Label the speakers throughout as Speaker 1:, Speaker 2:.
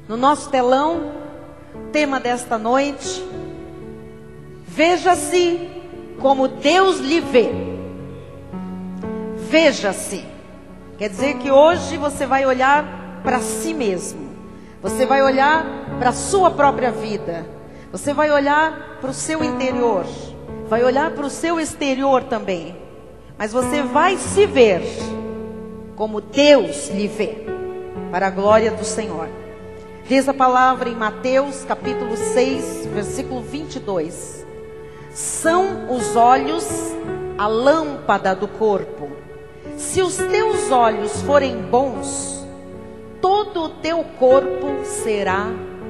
Speaker 1: No nosso telão, tema desta noite: veja-se como Deus lhe vê. Veja-se. Quer dizer que hoje você vai olhar para si mesmo. Você vai olhar para a sua própria vida. Você vai olhar para o seu interior. Vai olhar para o seu exterior também. Mas você vai se ver como Deus lhe vê, para a glória do Senhor. Diz a palavra em Mateus capítulo 6, versículo 22. São os olhos a lâmpada do corpo. Se os teus olhos forem bons, todo o teu corpo será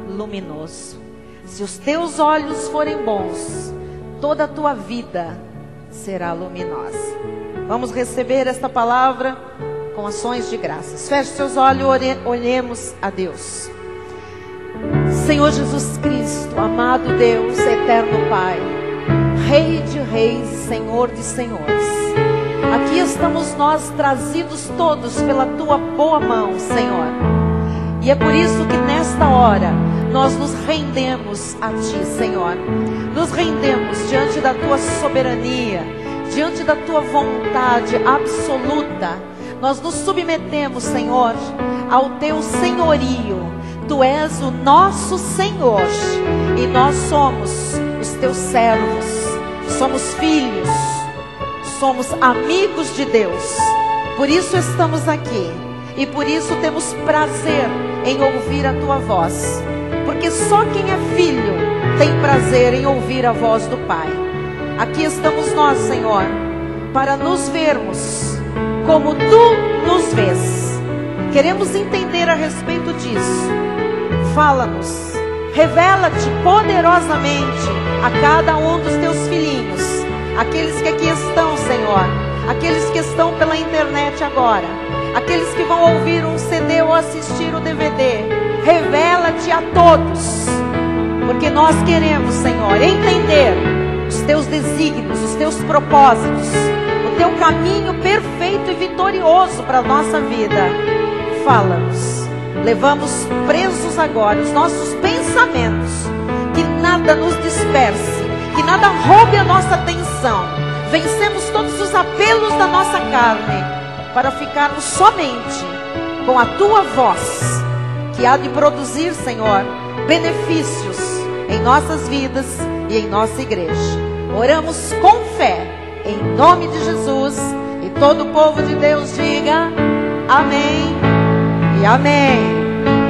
Speaker 1: luminoso. Se os teus olhos forem bons, toda a tua vida será luminosa. Vamos receber esta palavra com ações de graças. Feche seus olhos, olhemos a Deus. Senhor Jesus Cristo, amado Deus, eterno Pai, Rei de reis, Senhor de senhores, aqui estamos nós trazidos todos pela Tua boa mão, Senhor. E é por isso que nesta hora nós nos rendemos a Ti, Senhor. Nos rendemos diante da Tua soberania, diante da Tua vontade absoluta. Nós nos submetemos, Senhor, ao Teu senhorio. Tu és o nosso Senhor e nós somos os Teus servos, somos filhos, somos amigos de Deus. Por isso estamos aqui e por isso temos prazer em ouvir a Tua voz, porque só quem é filho tem prazer em ouvir a voz do Pai. Aqui estamos nós, Senhor, para nos vermos como Tu nos vês. Queremos entender a respeito disso. Fala-nos, revela-te poderosamente a cada um dos Teus filhinhos, aqueles que aqui estão, Senhor, aqueles que estão pela internet agora, aqueles que vão ouvir um CD ou assistir o DVD. Revela-te a todos, porque nós queremos, Senhor, entender os Teus desígnios, os Teus propósitos, o Teu caminho perfeito e vitorioso para a nossa vida. Fala-nos. Levamos presos agora os nossos pensamentos, que nada nos disperse, que nada roube a nossa atenção. Vencemos todos os apelos da nossa carne, para ficarmos somente com a Tua voz, que há de produzir, Senhor, benefícios em nossas vidas e em nossa igreja. Oramos com fé, em nome de Jesus, e todo o povo de Deus diga amém e amém.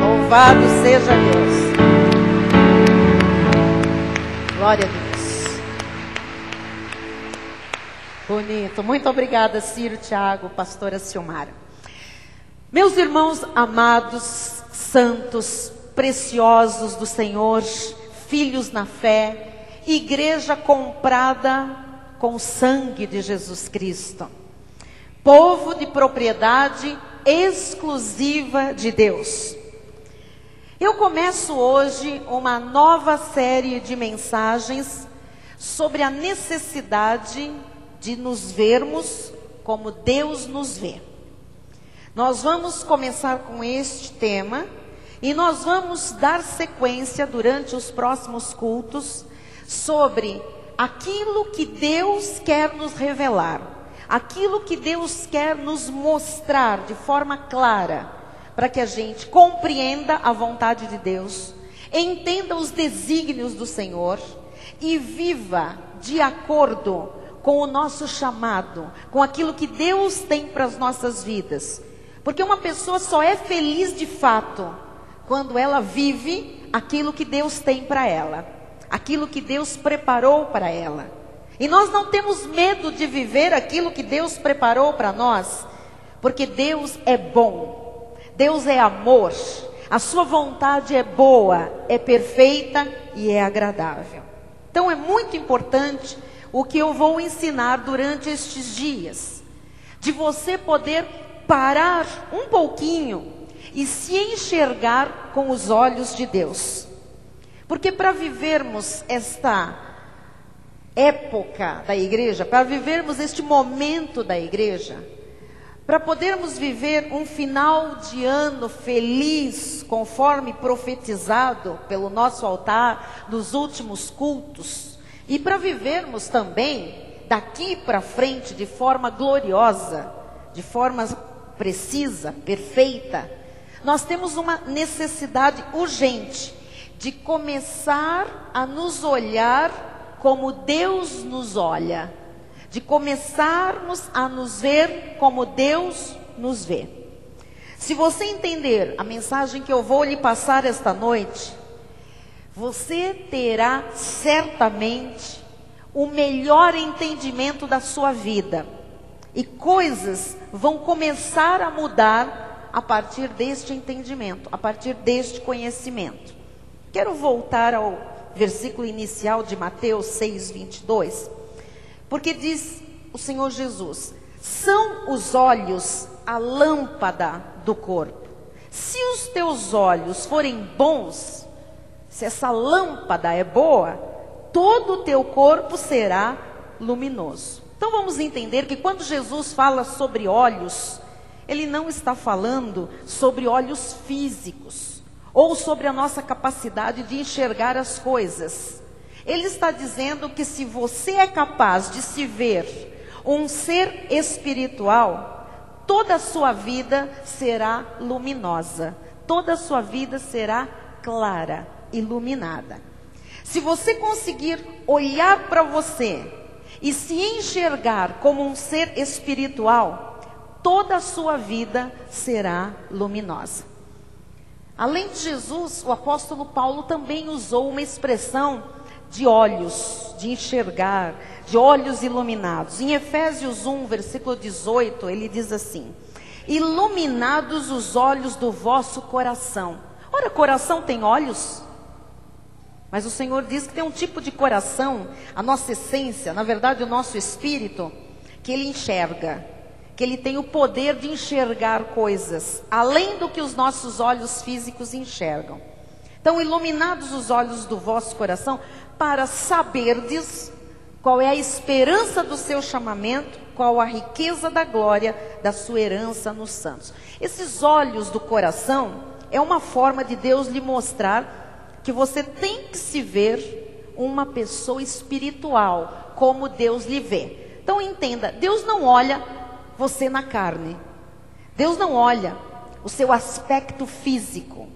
Speaker 1: Louvado seja Deus. Glória a Deus. Bonito. Muito obrigada, Ciro, Tiago, pastora Silmara. Meus irmãos amados, santos, preciosos do Senhor, filhos na fé, igreja comprada com o sangue de Jesus Cristo, povo de propriedade exclusiva de Deus. Eu começo hoje uma nova série de mensagens sobre a necessidade de nos vermos como Deus nos vê. Nós vamos começar com este tema e nós vamos dar sequência durante os próximos cultos sobre aquilo que Deus quer nos revelar, aquilo que Deus quer nos mostrar de forma clara, para que a gente compreenda a vontade de Deus, entenda os desígnios do Senhor e viva de acordo com o nosso chamado, com aquilo que Deus tem para as nossas vidas. Porque uma pessoa só é feliz de fato quando ela vive aquilo que Deus tem para ela, aquilo que Deus preparou para ela. E nós não temos medo de viver aquilo que Deus preparou para nós, porque Deus é bom, Deus é amor, a sua vontade é boa, é perfeita e é agradável. Então é muito importante o que eu vou ensinar durante estes dias, de você poder parar um pouquinho e se enxergar com os olhos de Deus. Porque para vivermos esta época da igreja, para vivermos este momento da igreja, para podermos viver um final de ano feliz, conforme profetizado pelo nosso altar nos últimos cultos, e para vivermos também daqui para frente de forma gloriosa, de forma precisa, perfeita, nós temos uma necessidade urgente de começar a nos olhar como Deus nos olha, de começarmos a nos ver como Deus nos vê. Se você entender a mensagem que eu vou lhe passar esta noite, você terá certamente o melhor entendimento da sua vida. E coisas vão começar a mudar a partir deste entendimento, a partir deste conhecimento. Quero voltar ao versículo inicial de Mateus 6:22, porque diz o Senhor Jesus: são os olhos a lâmpada do corpo. Se os teus olhos forem bons, se essa lâmpada é boa, todo o teu corpo será luminoso. Então vamos entender que quando Jesus fala sobre olhos, Ele não está falando sobre olhos físicos, ou sobre a nossa capacidade de enxergar as coisas. Ele está dizendo que se você é capaz de se ver um ser espiritual, toda a sua vida será luminosa, toda a sua vida será clara, iluminada. Se você conseguir olhar para você e se enxergar como um ser espiritual, toda a sua vida será luminosa. Além de Jesus, o apóstolo Paulo também usou uma expressão de olhos, de enxergar, de olhos iluminados. Em Efésios 1, versículo 18, ele diz assim: iluminados os olhos do vosso coração. Ora, coração tem olhos? Mas o Senhor diz que tem um tipo de coração, a nossa essência, na verdade o nosso espírito, que Ele enxerga, que Ele tem o poder de enxergar coisas, além do que os nossos olhos físicos enxergam. Então, iluminados os olhos do vosso coração, para saberdes qual é a esperança do seu chamamento, qual a riqueza da glória da sua herança nos santos. Esses olhos do coração é uma forma de Deus lhe mostrar que você tem que se ver uma pessoa espiritual, como Deus lhe vê. Então entenda, Deus não olha você na carne. Deus não olha o seu aspecto físico.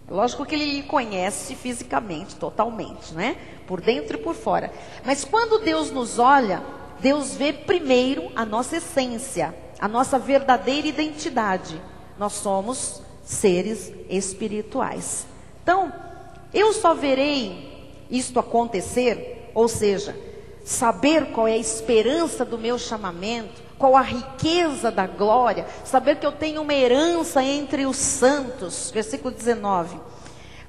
Speaker 1: Lógico que Ele lhe conhece fisicamente, totalmente, né? Por dentro e por fora. Mas quando Deus nos olha, Deus vê primeiro a nossa essência, a nossa verdadeira identidade. Nós somos seres espirituais. Então, eu só verei isto acontecer, ou seja, saber qual é a esperança do meu chamamento, qual a riqueza da glória, saber que eu tenho uma herança entre os santos, versículo 19,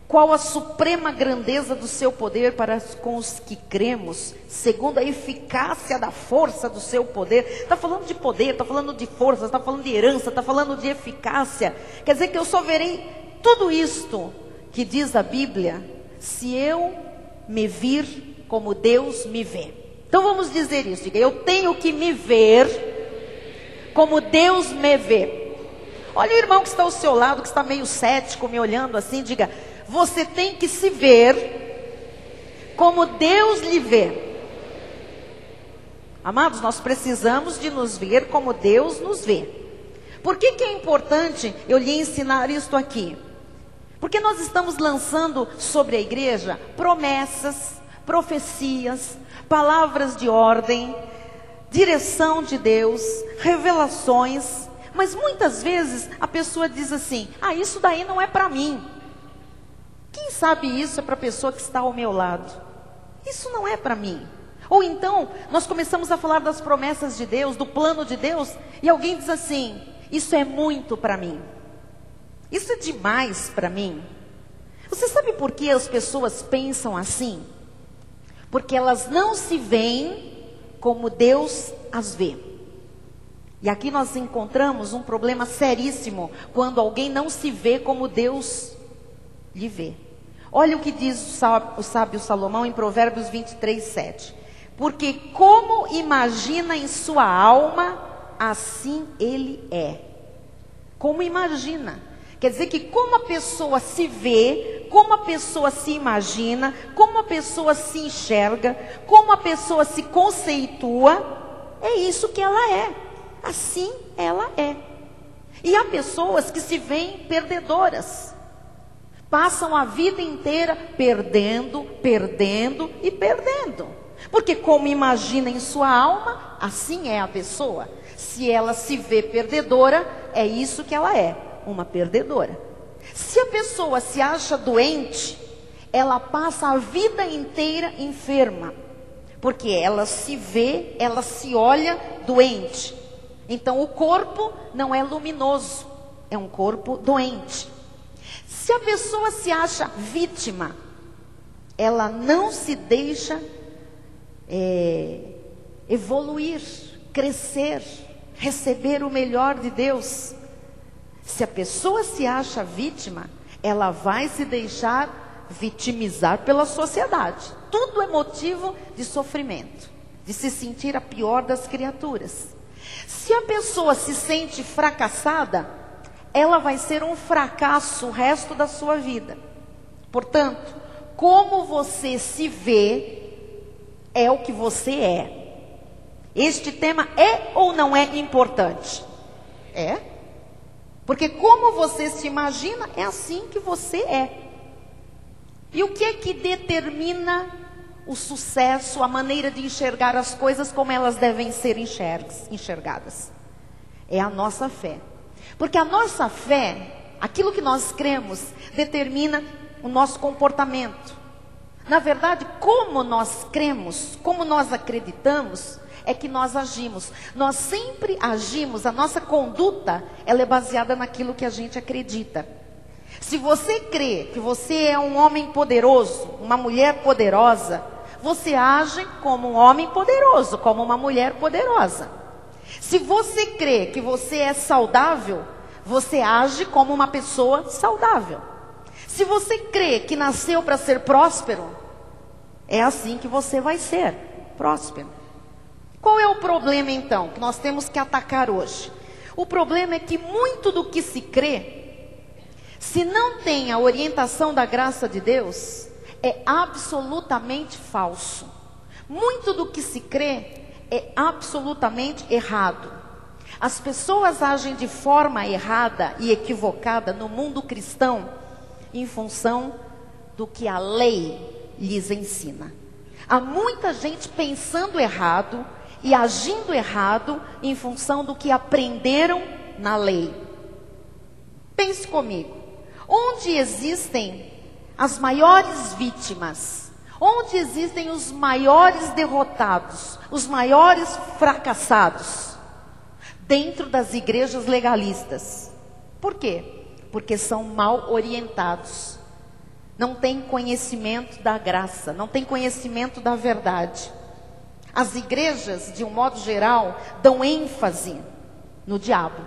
Speaker 1: qual a suprema grandeza do seu poder para com os que cremos, segundo a eficácia da força do seu poder. Está falando de poder, está falando de força, está falando de herança, está falando de eficácia. Quer dizer que eu só verei tudo isto que diz a Bíblia, se eu me vir como Deus me vê. Então vamos dizer isso, diga: eu tenho que me ver como Deus me vê. Olha o irmão que está ao seu lado, que está meio cético, me olhando assim, diga: você tem que se ver como Deus lhe vê. Amados, nós precisamos de nos ver como Deus nos vê. Por que é importante eu lhe ensinar isto aqui? Porque nós estamos lançando sobre a igreja promessas, profecias, palavras de ordem, direção de Deus, revelações. Mas muitas vezes a pessoa diz assim: ah, isso daí não é para mim. Quem sabe isso é para a pessoa que está ao meu lado. Isso não é para mim. Ou então, nós começamos a falar das promessas de Deus, do plano de Deus, e alguém diz assim: isso é muito para mim. Isso é demais para mim. Você sabe por que as pessoas pensam assim? Porque elas não se veem como Deus as vê. E aqui nós encontramos um problema seríssimo, quando alguém não se vê como Deus lhe vê. Olha o que diz o sábio Salomão em Provérbios 23:7. Porque como imagina em sua alma, assim ele é. Como imagina. Quer dizer que como a pessoa se vê, como a pessoa se imagina, como a pessoa se enxerga, como a pessoa se conceitua, é isso que ela é. Assim ela é. E há pessoas que se veem perdedoras. Passam a vida inteira perdendo, perdendo e perdendo. Porque como imagina em sua alma, assim é a pessoa. Se ela se vê perdedora, é isso que ela é, uma perdedora. Se a pessoa se acha doente, ela passa a vida inteira enferma. Porque ela se vê, ela se olha doente. Então o corpo não é luminoso, é um corpo doente. Se a pessoa se acha vítima, ela não se deixa evoluir, crescer, receber o melhor de Deus. Se a pessoa se acha vítima, ela vai se deixar vitimizar pela sociedade. Tudo é motivo de sofrimento, de se sentir a pior das criaturas. Se a pessoa se sente fracassada, ela vai ser um fracasso o resto da sua vida. Portanto, como você se vê, é o que você é. Este tema é ou não é importante? É. Porque como você se imagina, é assim que você é. E o que é que determina o sucesso, a maneira de enxergar as coisas como elas devem ser enxergadas? É a nossa fé. Porque a nossa fé, aquilo que nós cremos, determina o nosso comportamento. Na verdade, como nós cremos, como nós acreditamos, é que nós agimos. Nós sempre agimos, a nossa conduta, ela é baseada naquilo que a gente acredita. Se você crê que você é um homem poderoso, uma mulher poderosa, você age como um homem poderoso, como uma mulher poderosa. Se você crê que você é saudável, você age como uma pessoa saudável. Se você crê que nasceu para ser próspero, é assim que você vai ser próspero. Qual é o problema então que nós temos que atacar hoje? O problema é que muito do que se crê, se não tem a orientação da graça de Deus, é absolutamente falso. Muito do que se crê é absolutamente errado. As pessoas agem de forma errada e equivocada no mundo cristão em função do que a lei lhes ensina. Há muita gente pensando errado e agindo errado em função do que aprenderam na lei. Pense comigo. Onde existem as maiores vítimas? Onde existem os maiores derrotados? Os maiores fracassados? Dentro das igrejas legalistas. Por quê? Porque são mal orientados. Não têm conhecimento da graça, não têm conhecimento da verdade. As igrejas, de um modo geral, dão ênfase no diabo.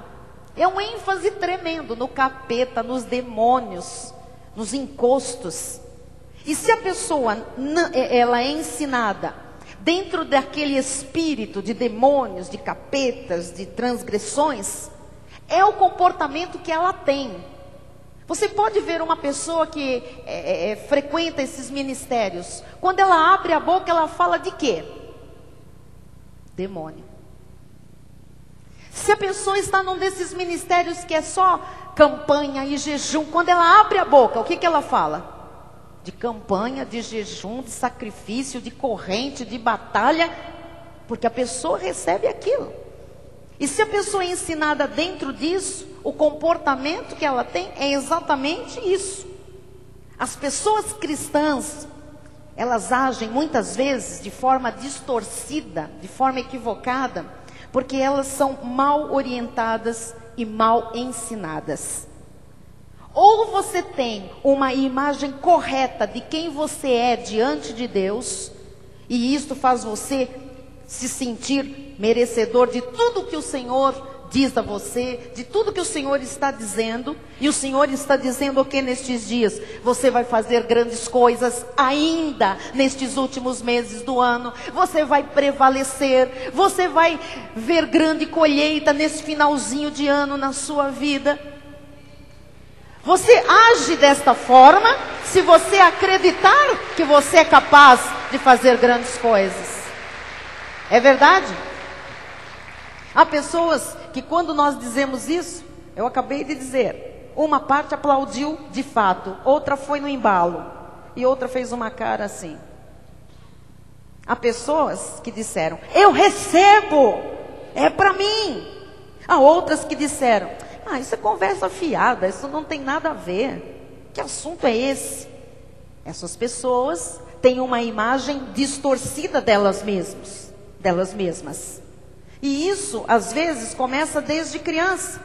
Speaker 1: É um ênfase tremendo no capeta, nos demônios, nos encostos. E se a pessoa ela é ensinada dentro daquele espírito de demônios, de capetas, de transgressões, é o comportamento que ela tem. Você pode ver uma pessoa que frequenta esses ministérios. Quando ela abre a boca, ela fala de quê? Demônio. Se a pessoa está num desses ministérios que é só campanha e jejum, quando ela abre a boca, o que que ela fala? De campanha, de jejum, de sacrifício, de corrente, de batalha, porque a pessoa recebe aquilo. E se a pessoa é ensinada dentro disso, o comportamento que ela tem é exatamente isso. As pessoas cristãs, elas agem muitas vezes de forma distorcida, de forma equivocada, porque elas são mal orientadas e mal ensinadas. Ou você tem uma imagem correta de quem você é diante de Deus, e isto faz você se sentir merecedor de tudo que o Senhor diz a você, de tudo que o Senhor está dizendo. E o Senhor está dizendo o que nestes dias? Você vai fazer grandes coisas ainda nestes últimos meses do ano. Você vai prevalecer. Você vai ver grande colheita nesse finalzinho de ano na sua vida. Você age desta forma se você acreditar que você é capaz de fazer grandes coisas. É verdade? Há pessoas que quando nós dizemos isso, eu acabei de dizer, uma parte aplaudiu de fato, outra foi no embalo e outra fez uma cara assim. Há pessoas que disseram, eu recebo, é para mim. Há outras que disseram, isso é conversa fiada, isso não tem nada a ver. Que assunto é esse? Essas pessoas têm uma imagem distorcida delas mesmas. E isso, às vezes, começa desde criança.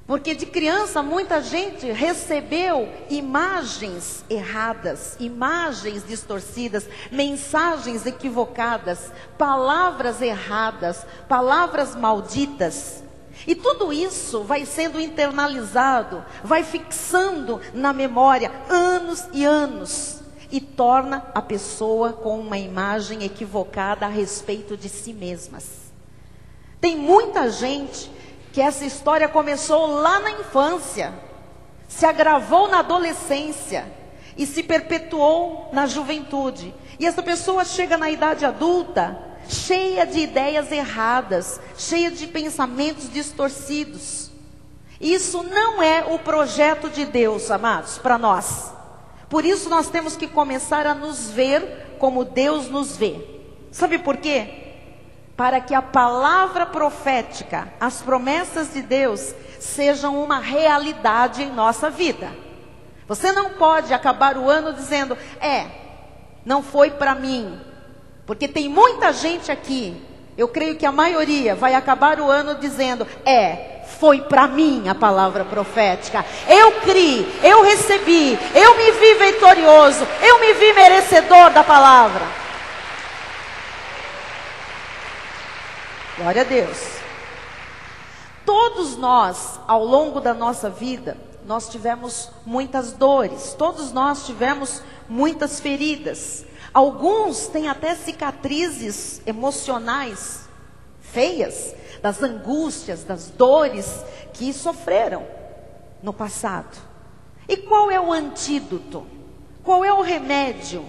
Speaker 1: Porque de criança, muita gente recebeu imagens erradas, imagens distorcidas, mensagens equivocadas, palavras erradas, palavras malditas. E tudo isso vai sendo internalizado, vai fixando na memória anos e anos. E torna a pessoa com uma imagem equivocada a respeito de si mesmas. Tem muita gente que essa história começou lá na infância, se agravou na adolescência e se perpetuou na juventude. E essa pessoa chega na idade adulta cheia de ideias erradas, cheia de pensamentos distorcidos. Isso não é o projeto de Deus, amados, para nós. Por isso nós temos que começar a nos ver como Deus nos vê. Sabe por quê? Para que a palavra profética, as promessas de Deus, sejam uma realidade em nossa vida. Você não pode acabar o ano dizendo, não foi para mim. Porque tem muita gente aqui, eu creio que a maioria vai acabar o ano dizendo, foi para mim a palavra profética. Eu criei, eu recebi, eu me vi vitorioso, eu me vi merecedor da palavra. Glória a Deus. Todos nós, ao longo da nossa vida, nós tivemos muitas dores. Todos nós tivemos muitas feridas. Alguns têm até cicatrizes emocionais feias, das angústias, das dores que sofreram no passado. E qual é o antídoto? Qual é o remédio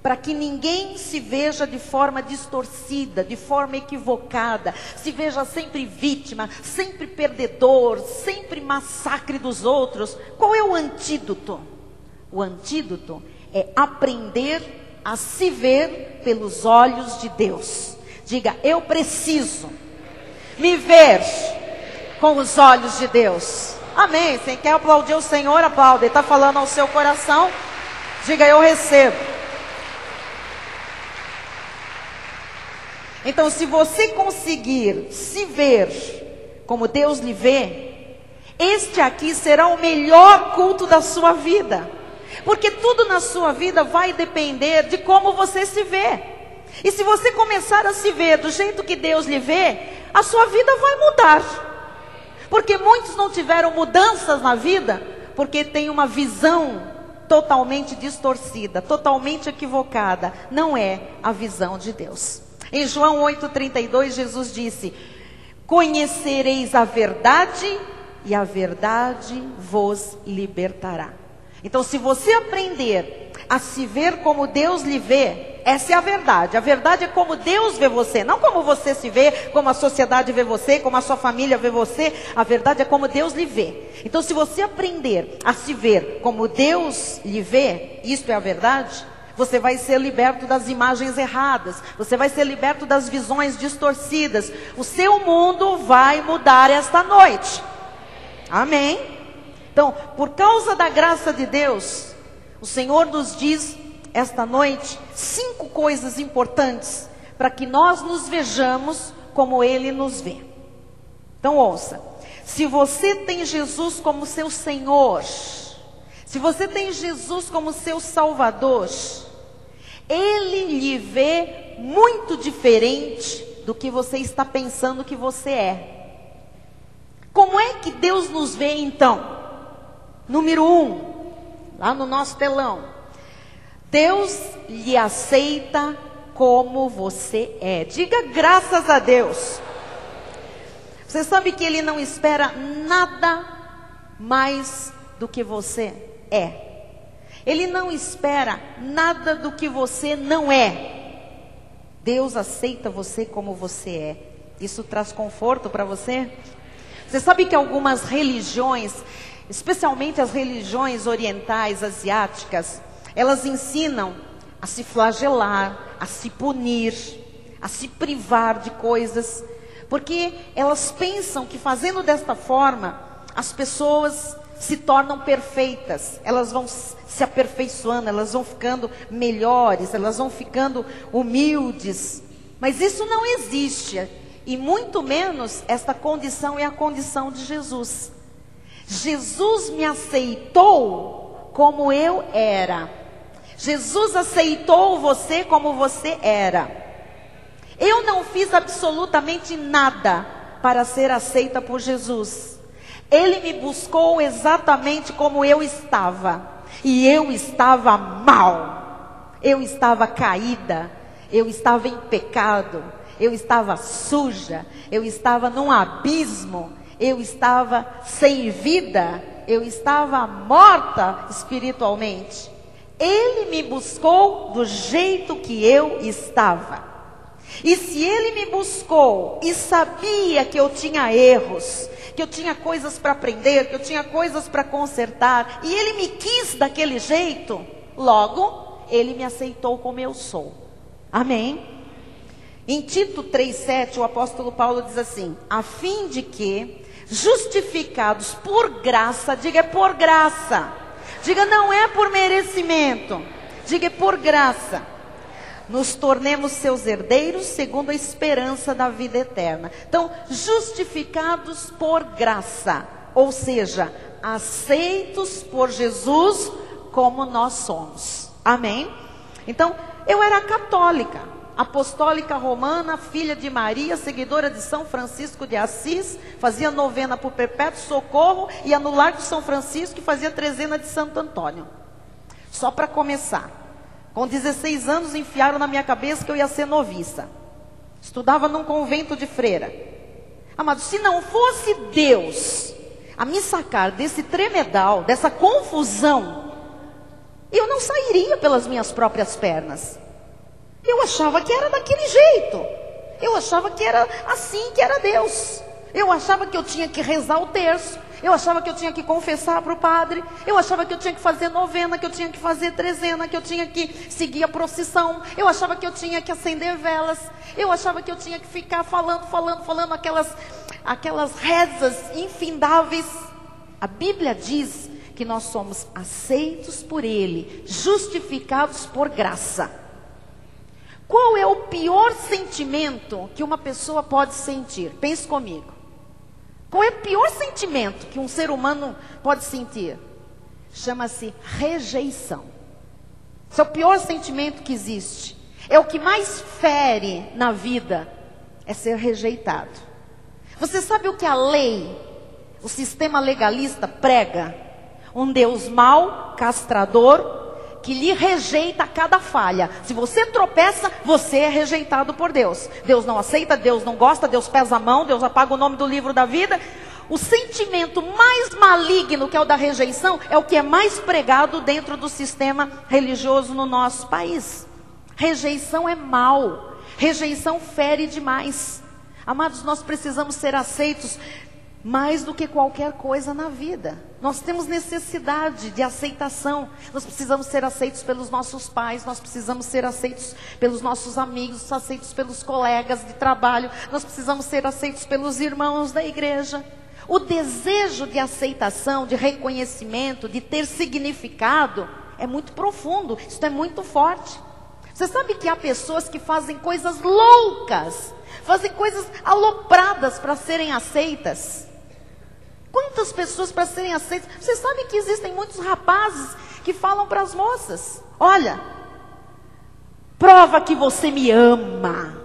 Speaker 1: para que ninguém se veja de forma distorcida, de forma equivocada, se veja sempre vítima, sempre perdedor, sempre massacre dos outros? Qual é o antídoto? O antídoto é aprender a se ver pelos olhos de Deus. Diga, eu preciso me ver com os olhos de Deus. Amém. Quem quer aplaudir o Senhor, aplaude. Ele está falando ao seu coração. Diga, eu recebo. Então, se você conseguir se ver como Deus lhe vê, este aqui será o melhor culto da sua vida. Porque tudo na sua vida vai depender de como você se vê. E se você começar a se ver do jeito que Deus lhe vê, a sua vida vai mudar. Porque muitos não tiveram mudanças na vida, porque tem uma visão totalmente distorcida, totalmente equivocada. Não é a visão de Deus. Em João 8,32, Jesus disse, conhecereis a verdade e a verdade vos libertará. Então, se você aprender a se ver como Deus lhe vê, essa é a verdade. A verdade é como Deus vê você, não como você se vê, como a sociedade vê você, como a sua família vê você. A verdade é como Deus lhe vê. Então, se você aprender a se ver como Deus lhe vê, isto é a verdade, você vai ser liberto das imagens erradas, você vai ser liberto das visões distorcidas. O seu mundo vai mudar esta noite. Amém? Então, por causa da graça de Deus, o Senhor nos diz esta noite 5 coisas importantes para que nós nos vejamos como Ele nos vê. Então ouça, se você tem Jesus como seu Senhor, se você tem Jesus como seu Salvador, Ele lhe vê muito diferente do que você está pensando que você é. Como é que Deus nos vê então? Número 1, lá no nosso telão. Deus lhe aceita como você é. Diga graças a Deus. Você sabe que Ele não espera nada mais do que você é. Ele não espera nada do que você não é. Deus aceita você como você é. Isso traz conforto para você? Você sabe que algumas religiões, especialmente as religiões orientais, asiáticas, elas ensinam a se flagelar, a se punir, a se privar de coisas, porque elas pensam que fazendo desta forma, as pessoas se tornam perfeitas, elas vão se aperfeiçoando, elas vão ficando melhores, elas vão ficando humildes. Mas isso não existe, e muito menos esta condição é a condição de Jesus. Jesus me aceitou como eu era. Jesus aceitou você como você era. Eu não fiz absolutamente nada para ser aceita por Jesus. Ele me buscou exatamente como eu estava. E eu estava mal. Eu estava caída. Eu estava em pecado. Eu estava suja. Eu estava num abismo. Eu estava sem vida. Eu estava morta espiritualmente. Ele me buscou do jeito que eu estava. E se Ele me buscou e sabia que eu tinha erros, que eu tinha coisas para aprender, que eu tinha coisas para consertar, e Ele me quis daquele jeito, logo, Ele me aceitou como eu sou. Amém? Em Tito 3,7, o apóstolo Paulo diz assim: a fim de que, justificados por graça, diga por graça, diga não é por merecimento, diga por graça, nos tornemos seus herdeiros segundo a esperança da vida eterna. Então, justificados por graça, ou seja, aceitos por Jesus como nós somos. Amém? Então, eu era católica, apostólica romana, filha de Maria, seguidora de São Francisco de Assis, fazia novena por perpétuo socorro, ia no Largo de São Francisco e fazia trezena de Santo Antônio. Só para começar. Com 16 anos enfiaram na minha cabeça que eu ia ser noviça. Estudava num convento de freira. Amado, se não fosse Deus a me sacar desse tremedal, dessa confusão, eu não sairia pelas minhas próprias pernas. Eu achava que era daquele jeito. Eu achava que era assim que era Deus. Eu achava que eu tinha que rezar o terço. Eu achava que eu tinha que confessar para o padre. Eu achava que eu tinha que fazer novena, que eu tinha que fazer trezena, que eu tinha que seguir a procissão. Eu achava que eu tinha que acender velas. Eu achava que eu tinha que ficar falando aquelas rezas infindáveis. A Bíblia diz que nós somos aceitos por Ele, justificados por graça. Qual é o pior sentimento que uma pessoa pode sentir? Pense comigo. Qual é o pior sentimento que um ser humano pode sentir? Chama-se rejeição. Esse é o pior sentimento que existe. É o que mais fere na vida, é ser rejeitado. Você sabe o que a lei, o sistema legalista prega? Um Deus mau, castrador, que lhe rejeita a cada falha. Se você tropeça, você é rejeitado por Deus. Deus não aceita, Deus não gosta, Deus pesa a mão, Deus apaga o nome do livro da vida. O sentimento mais maligno, que é o da rejeição, é o que é mais pregado dentro do sistema religioso no nosso país. Rejeição é mal. Rejeição fere demais. Amados, nós precisamos ser aceitos mais do que qualquer coisa na vida. Nós temos necessidade de aceitação. Nós precisamos ser aceitos pelos nossos pais. Nós precisamos ser aceitos pelos nossos amigos, aceitos pelos colegas de trabalho. Nós precisamos ser aceitos pelos irmãos da igreja. O desejo de aceitação, de reconhecimento, de ter significado, é muito profundo. Isso é muito forte. Você sabe que há pessoas que fazem coisas loucas, fazem coisas alopradas para serem aceitas. Quantas pessoas para serem aceitas? Você sabe que existem muitos rapazes que falam para as moças: olha, prova que você me ama.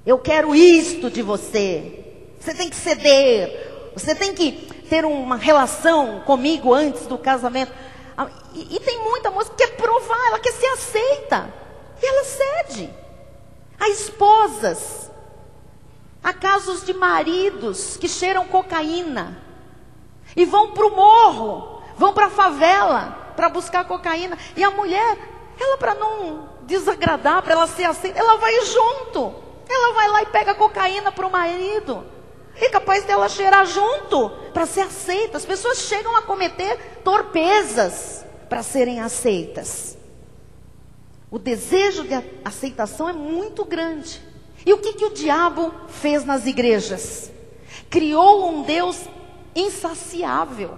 Speaker 1: Eu quero isto de você. Você tem que ceder. Você tem que ter uma relação comigo antes do casamento. E tem muita moça que quer provar, ela quer ser aceita. E ela cede. Há esposas, há casos de maridos que cheiram cocaína e vão para o morro, vão para a favela para buscar cocaína. E a mulher, ela, para não desagradar, para ela ser aceita, ela vai junto. Ela vai lá e pega cocaína para o marido. É capaz dela cheirar junto para ser aceita. As pessoas chegam a cometer torpezas para serem aceitas. O desejo de aceitação é muito grande. E o que o diabo fez nas igrejas? Criou um Deus insaciável.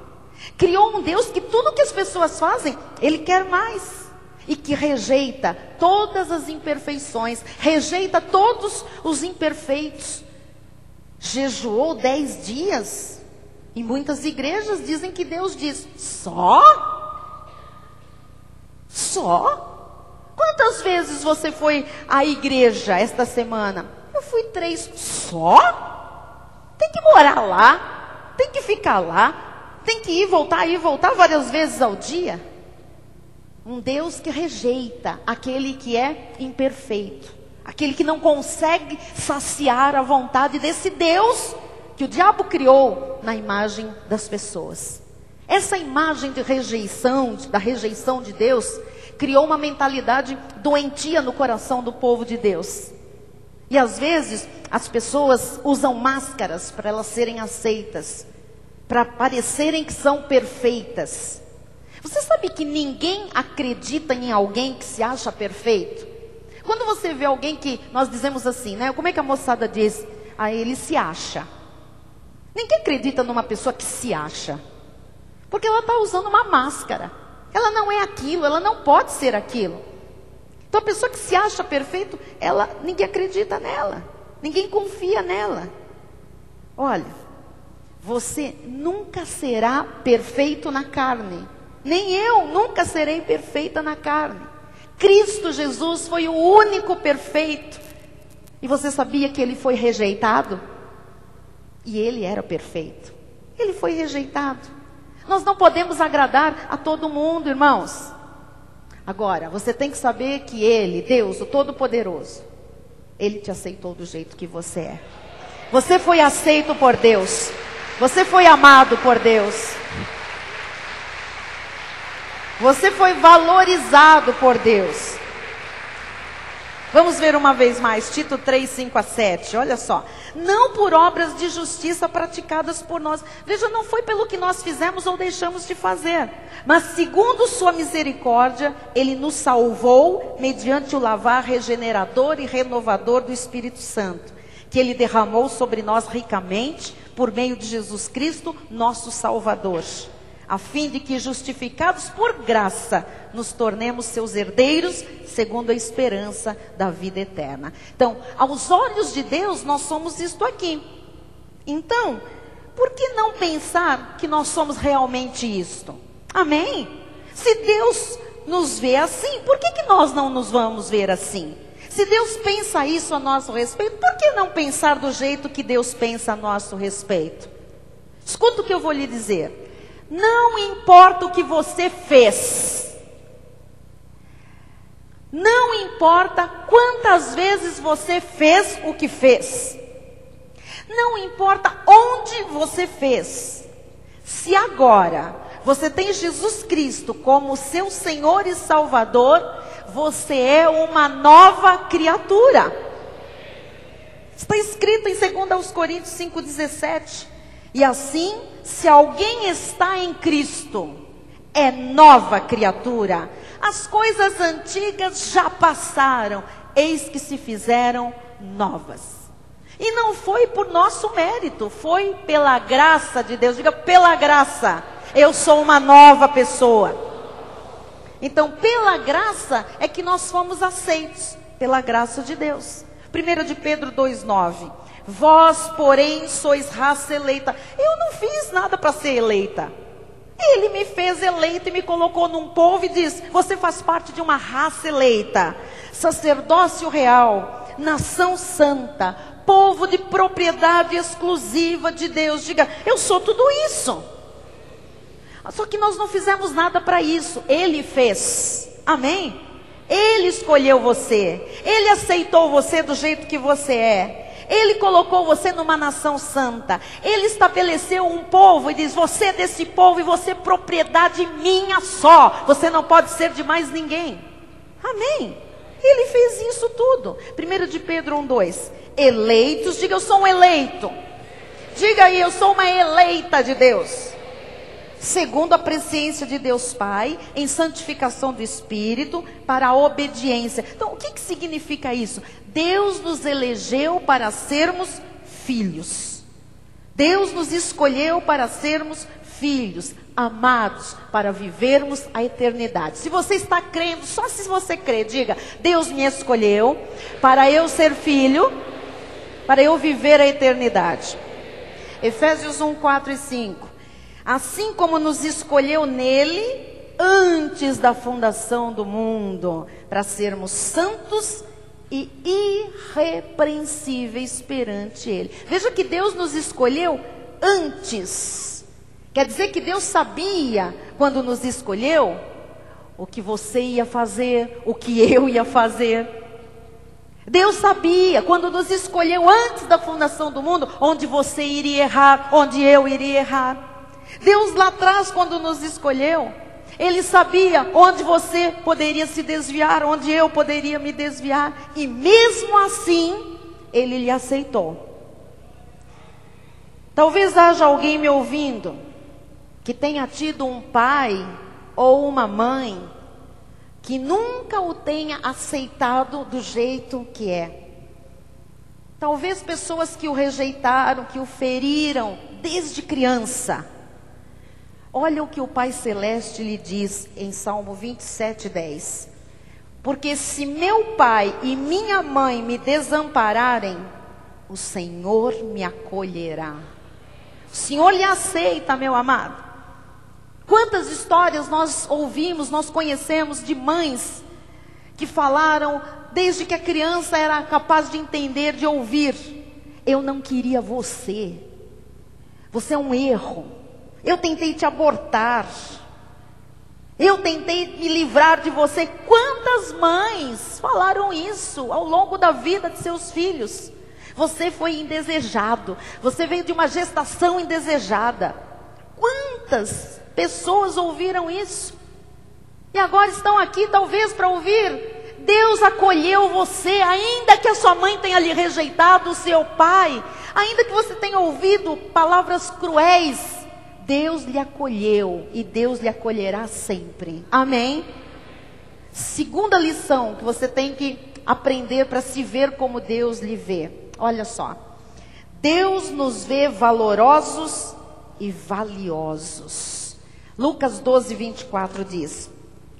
Speaker 1: Criou um Deus que tudo que as pessoas fazem, ele quer mais. E que rejeita todas as imperfeições, rejeita todos os imperfeitos. Jejuou 10 dias. Em muitas igrejas dizem que Deus diz: só? Só? Quantas vezes você foi à igreja esta semana? Eu fui 3. Só? Tem que morar lá, tem que ficar lá, tem que ir, voltar várias vezes ao dia. Um Deus que rejeita aquele que é imperfeito. Aquele que não consegue saciar a vontade desse Deus que o diabo criou na imagem das pessoas. Essa imagem de rejeição, da rejeição de Deus, criou uma mentalidade doentia no coração do povo de Deus. E às vezes as pessoas usam máscaras para elas serem aceitas, para parecerem que são perfeitas. Você sabe que ninguém acredita em alguém que se acha perfeito? Quando você vê alguém que nós dizemos assim, né? Como é que a moçada diz? Ah, ele se acha. Ninguém acredita numa pessoa que se acha. Porque ela está usando uma máscara. Ela não é aquilo, ela não pode ser aquilo. Então a pessoa que se acha perfeito, ninguém acredita nela. Ninguém confia nela. Olha, você nunca será perfeito na carne. Nem eu nunca serei perfeita na carne. Cristo Jesus foi o único perfeito. E você sabia que ele foi rejeitado? E ele era perfeito. Ele foi rejeitado. Nós não podemos agradar a todo mundo, irmãos. Agora, você tem que saber que ele, Deus, o Todo-Poderoso, ele te aceitou do jeito que você é. Você foi aceito por Deus. Você foi amado por Deus. Você foi valorizado por Deus. Vamos ver uma vez mais, Tito 3, 5 a 7, olha só. Não por obras de justiça praticadas por nós. Veja, não foi pelo que nós fizemos ou deixamos de fazer. Mas segundo sua misericórdia, ele nos salvou mediante o lavar regenerador e renovador do Espírito Santo, que ele derramou sobre nós ricamente, por meio de Jesus Cristo, nosso Salvador. A fim de que, justificados por graça, nos tornemos seus herdeiros, segundo a esperança da vida eterna. Então, aos olhos de Deus, nós somos isto aqui. Então, por que não pensar que nós somos realmente isto? Amém? Se Deus nos vê assim, por que nós não nos vamos ver assim? Se Deus pensa isso a nosso respeito, por que não pensar do jeito que Deus pensa a nosso respeito? Escuta o que eu vou lhe dizer. Não importa o que você fez. Não importa quantas vezes você fez o que fez. Não importa onde você fez. Se agora você tem Jesus Cristo como seu Senhor e Salvador, você é uma nova criatura. Está escrito em 2 Coríntios 5,17. E assim, se alguém está em Cristo, é nova criatura. As coisas antigas já passaram, eis que se fizeram novas. E não foi por nosso mérito, foi pela graça de Deus. Diga, pela graça, eu sou uma nova pessoa. Então, pela graça é que nós fomos aceitos, pela graça de Deus. 1 de Pedro 2,9. Vós, porém, sois raça eleita. Eu não fiz nada para ser eleita. Ele me fez eleita e me colocou num povo e diz: você faz parte de uma raça eleita, sacerdócio real, nação santa, povo de propriedade exclusiva de Deus. Diga, eu sou tudo isso. Só que nós não fizemos nada para isso. Ele fez. Amém? Ele escolheu você. Ele aceitou você do jeito que você é. Ele colocou você numa nação santa. Ele estabeleceu um povo e diz, você é desse povo e você é propriedade minha só. Você não pode ser de mais ninguém. Amém? Ele fez isso tudo. 1 de Pedro 1:2. Eleitos, diga, eu sou um eleito. Diga aí, eu sou uma eleita de Deus. Segundo a presciência de Deus Pai, em santificação do Espírito, para a obediência. Então, o que significa isso? Deus nos elegeu para sermos filhos. Deus nos escolheu para sermos filhos, amados, para vivermos a eternidade. Se você está crendo, só se você crê, diga, Deus me escolheu para eu ser filho, para eu viver a eternidade. Efésios 1:4 e 5. Assim como nos escolheu nele, antes da fundação do mundo, para sermos santos e irrepreensíveis perante ele. Veja que Deus nos escolheu antes. Quer dizer que Deus sabia, quando nos escolheu, o que você ia fazer, o que eu ia fazer. Deus sabia, quando nos escolheu antes da fundação do mundo, onde você iria errar, onde eu iria errar. Deus lá atrás, quando nos escolheu, Ele sabia onde você poderia se desviar, onde eu poderia me desviar. E mesmo assim, Ele lhe aceitou. Talvez haja alguém me ouvindo que tenha tido um pai ou uma mãe que nunca o tenha aceitado do jeito que é. Talvez pessoas que o rejeitaram, que o feriram desde criança. Olha o que o Pai Celeste lhe diz em Salmo 27:10. Porque se meu pai e minha mãe me desampararem, o Senhor me acolherá. O Senhor lhe aceita, meu amado. Quantas histórias nós ouvimos, nós conhecemos de mães que falaram desde que a criança era capaz de entender, de ouvir: eu não queria você. Você é um erro. Eu tentei te abortar. Eu tentei me livrar de você. Quantas mães falaram isso ao longo da vida de seus filhos? Você foi indesejado. Você veio de uma gestação indesejada. Quantas pessoas ouviram isso? E agora estão aqui talvez para ouvir: Deus acolheu você, ainda que a sua mãe tenha lhe rejeitado, o seu pai, ainda que você tenha ouvido palavras cruéis, Deus lhe acolheu e Deus lhe acolherá sempre. Amém? Segunda lição que você tem que aprender para se ver como Deus lhe vê. Olha só. Deus nos vê valorosos e valiosos. Lucas 12:24 diz: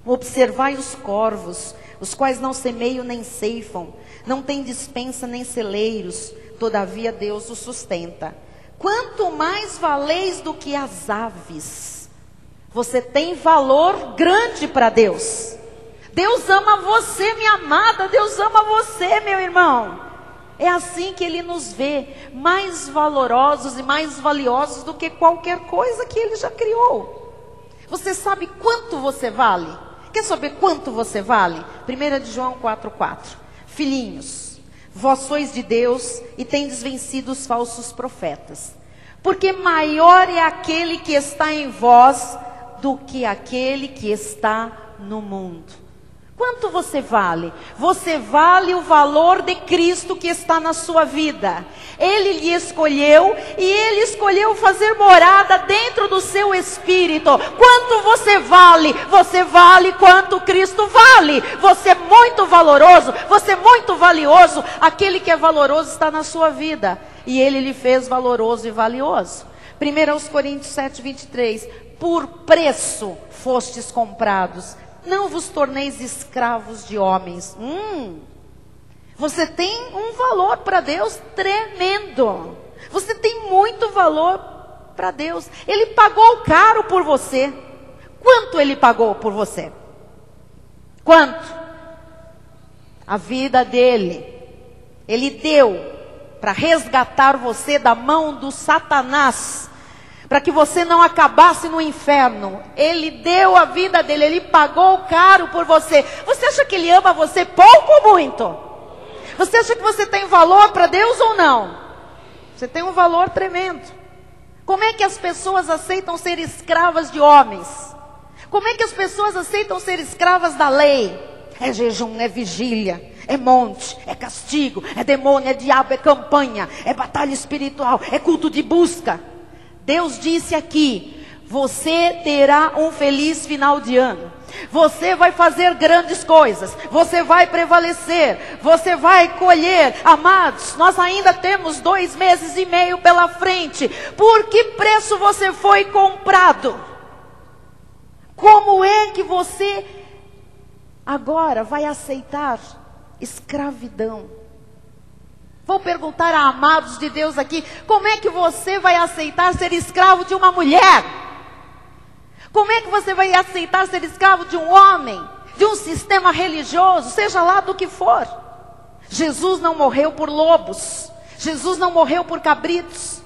Speaker 1: observai os corvos, os quais não semeiam nem ceifam, não têm despensa nem celeiros, todavia Deus os sustenta. Quanto mais valeis do que as aves. Você tem valor grande para Deus. Deus ama você, minha amada. Deus ama você, meu irmão. É assim que Ele nos vê, mais valorosos e mais valiosos do que qualquer coisa que Ele já criou. Você sabe quanto você vale? Quer saber quanto você vale? 1 de João 4:4. Filhinhos, vós sois de Deus e tendes vencido os falsos profetas. Porque maior é aquele que está em vós do que aquele que está no mundo. Quanto você vale? Você vale o valor de Cristo que está na sua vida. Ele lhe escolheu e Ele escolheu fazer morada dentro do seu espírito. Quanto você vale? Você vale quanto Cristo vale. Você é muito valoroso, você é muito valioso. Aquele que é valoroso está na sua vida e Ele lhe fez valoroso e valioso. 1 Coríntios 7:23. Por preço fostes comprados. Não vos torneis escravos de homens. Você tem um valor para Deus tremendo. Você tem muito valor para Deus. Ele pagou caro por você. Quanto Ele pagou por você? Quanto? A vida dele. Ele deu para resgatar você da mão do Satanás, para que você não acabasse no inferno. Ele deu a vida dele, ele pagou caro por você. Você acha que ele ama você pouco ou muito? Você acha que você tem valor para Deus ou não? Você tem um valor tremendo. Como é que as pessoas aceitam ser escravas de homens? Como é que as pessoas aceitam ser escravas da lei? É jejum, é vigília, é monte, é castigo, é demônio, é diabo, é campanha, é batalha espiritual, é culto de busca. Deus disse aqui, você terá um feliz final de ano. Você vai fazer grandes coisas, você vai prevalecer, você vai colher. Amados, nós ainda temos 2 meses e meio pela frente. Por que preço você foi comprado? Como é que você agora vai aceitar escravidão? Vou perguntar a amados de Deus aqui, como é que você vai aceitar ser escravo de uma mulher? Como é que você vai aceitar ser escravo de um homem, de um sistema religioso, seja lá do que for? Jesus não morreu por lobos, Jesus não morreu por cabritos,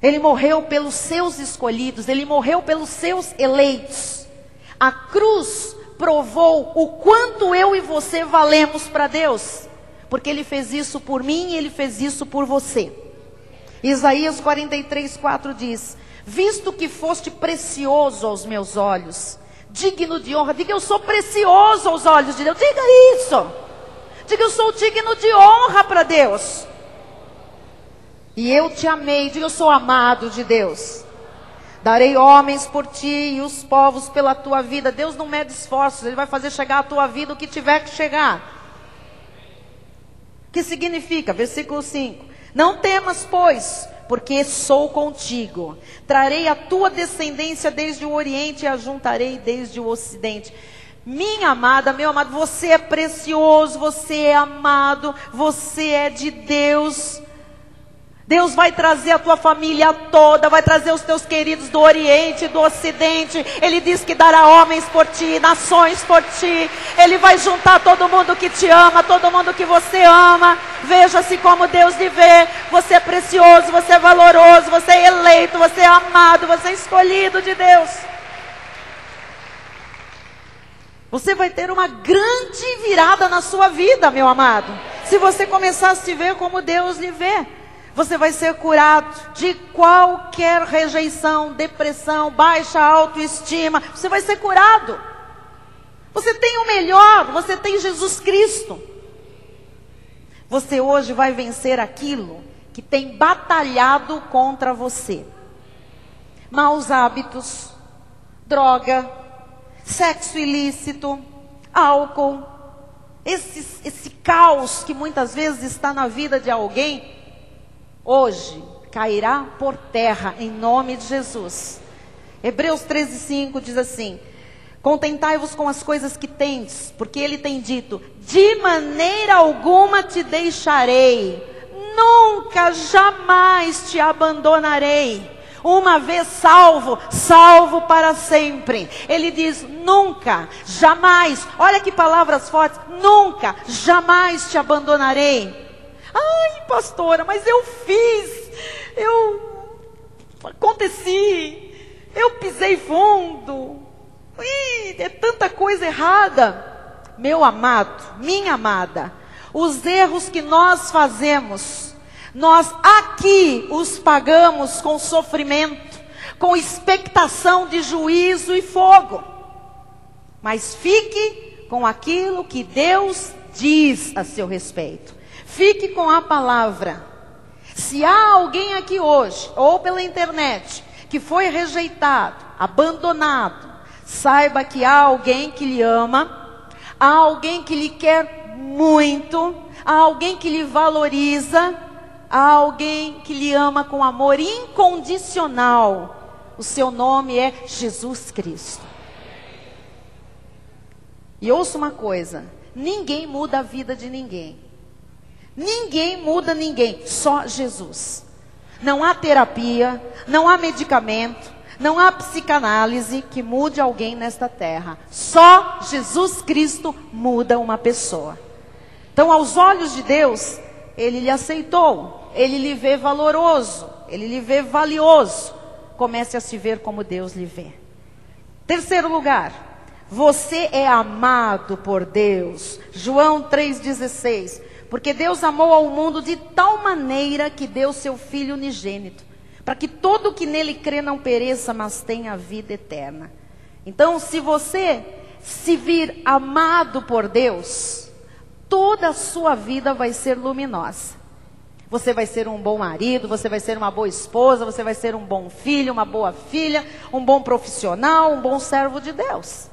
Speaker 1: Ele morreu pelos seus escolhidos, Ele morreu pelos seus eleitos. A cruz provou o quanto eu e você valemos para Deus, porque Ele fez isso por mim e Ele fez isso por você. Isaías 43:4 diz: visto que foste precioso aos meus olhos, digno de honra. Diga, eu sou precioso aos olhos de Deus. Diga isso. Diga, eu sou digno de honra para Deus. E eu te amei. Diga, eu sou amado de Deus. Darei homens por ti e os povos pela tua vida. Deus não mede esforços, Ele vai fazer chegar à tua vida o que tiver que chegar. Que significa, versículo 5: não temas, pois, porque sou contigo. Trarei a tua descendência desde o oriente e a juntarei desde o ocidente. Minha amada, meu amado, você é precioso, você é amado, você é de Deus. Deus vai trazer a tua família toda, vai trazer os teus queridos do Oriente, do Ocidente. Ele diz que dará homens por ti, nações por ti. Ele vai juntar todo mundo que te ama, todo mundo que você ama. Veja-se como Deus lhe vê. Você é precioso, você é valoroso, você é eleito, você é amado, você é escolhido de Deus. Você vai ter uma grande virada na sua vida, meu amado, se você começar a se ver como Deus lhe vê. Você vai ser curado de qualquer rejeição, depressão, baixa autoestima. Você vai ser curado. Você tem o melhor, você tem Jesus Cristo. Você hoje vai vencer aquilo que tem batalhado contra você. Maus hábitos, droga, sexo ilícito, álcool. Esse caos que muitas vezes está na vida de alguém, hoje cairá por terra em nome de Jesus. Hebreus 13:5 diz assim: contentai-vos com as coisas que tendes, porque Ele tem dito: de maneira alguma te deixarei, nunca, jamais te abandonarei. Uma vez salvo, salvo para sempre. Ele diz: nunca, jamais. Olha que palavras fortes. Nunca, jamais te abandonarei. Ai, pastora, mas eu aconteci, eu pisei fundo, é tanta coisa errada. Meu amado, minha amada, os erros que nós fazemos, nós aqui os pagamos com sofrimento, com expectação de juízo e fogo. Mas fique com aquilo que Deus diz a seu respeito. Fique com a palavra. Se há alguém aqui hoje, ou pela internet, que foi rejeitado, abandonado, saiba que há alguém que lhe ama, há alguém que lhe quer muito, há alguém que lhe valoriza, há alguém que lhe ama com amor incondicional. O seu nome é Jesus Cristo. E ouça uma coisa: ninguém muda a vida de ninguém. Ninguém muda ninguém, só Jesus. Não há terapia, não há medicamento, não há psicanálise que mude alguém nesta terra. Só Jesus Cristo muda uma pessoa. Então, aos olhos de Deus, ele lhe aceitou, ele lhe vê valoroso, ele lhe vê valioso. Comece a se ver como Deus lhe vê. Terceiro lugar, você é amado por Deus. João 3,16. Porque Deus amou ao mundo de tal maneira que deu seu Filho unigênito, para que todo que nele crê não pereça, mas tenha a vida eterna. Então, se você se vir amado por Deus, toda a sua vida vai ser luminosa. Você vai ser um bom marido, você vai ser uma boa esposa, você vai ser um bom filho, uma boa filha, um bom profissional, um bom servo de Deus.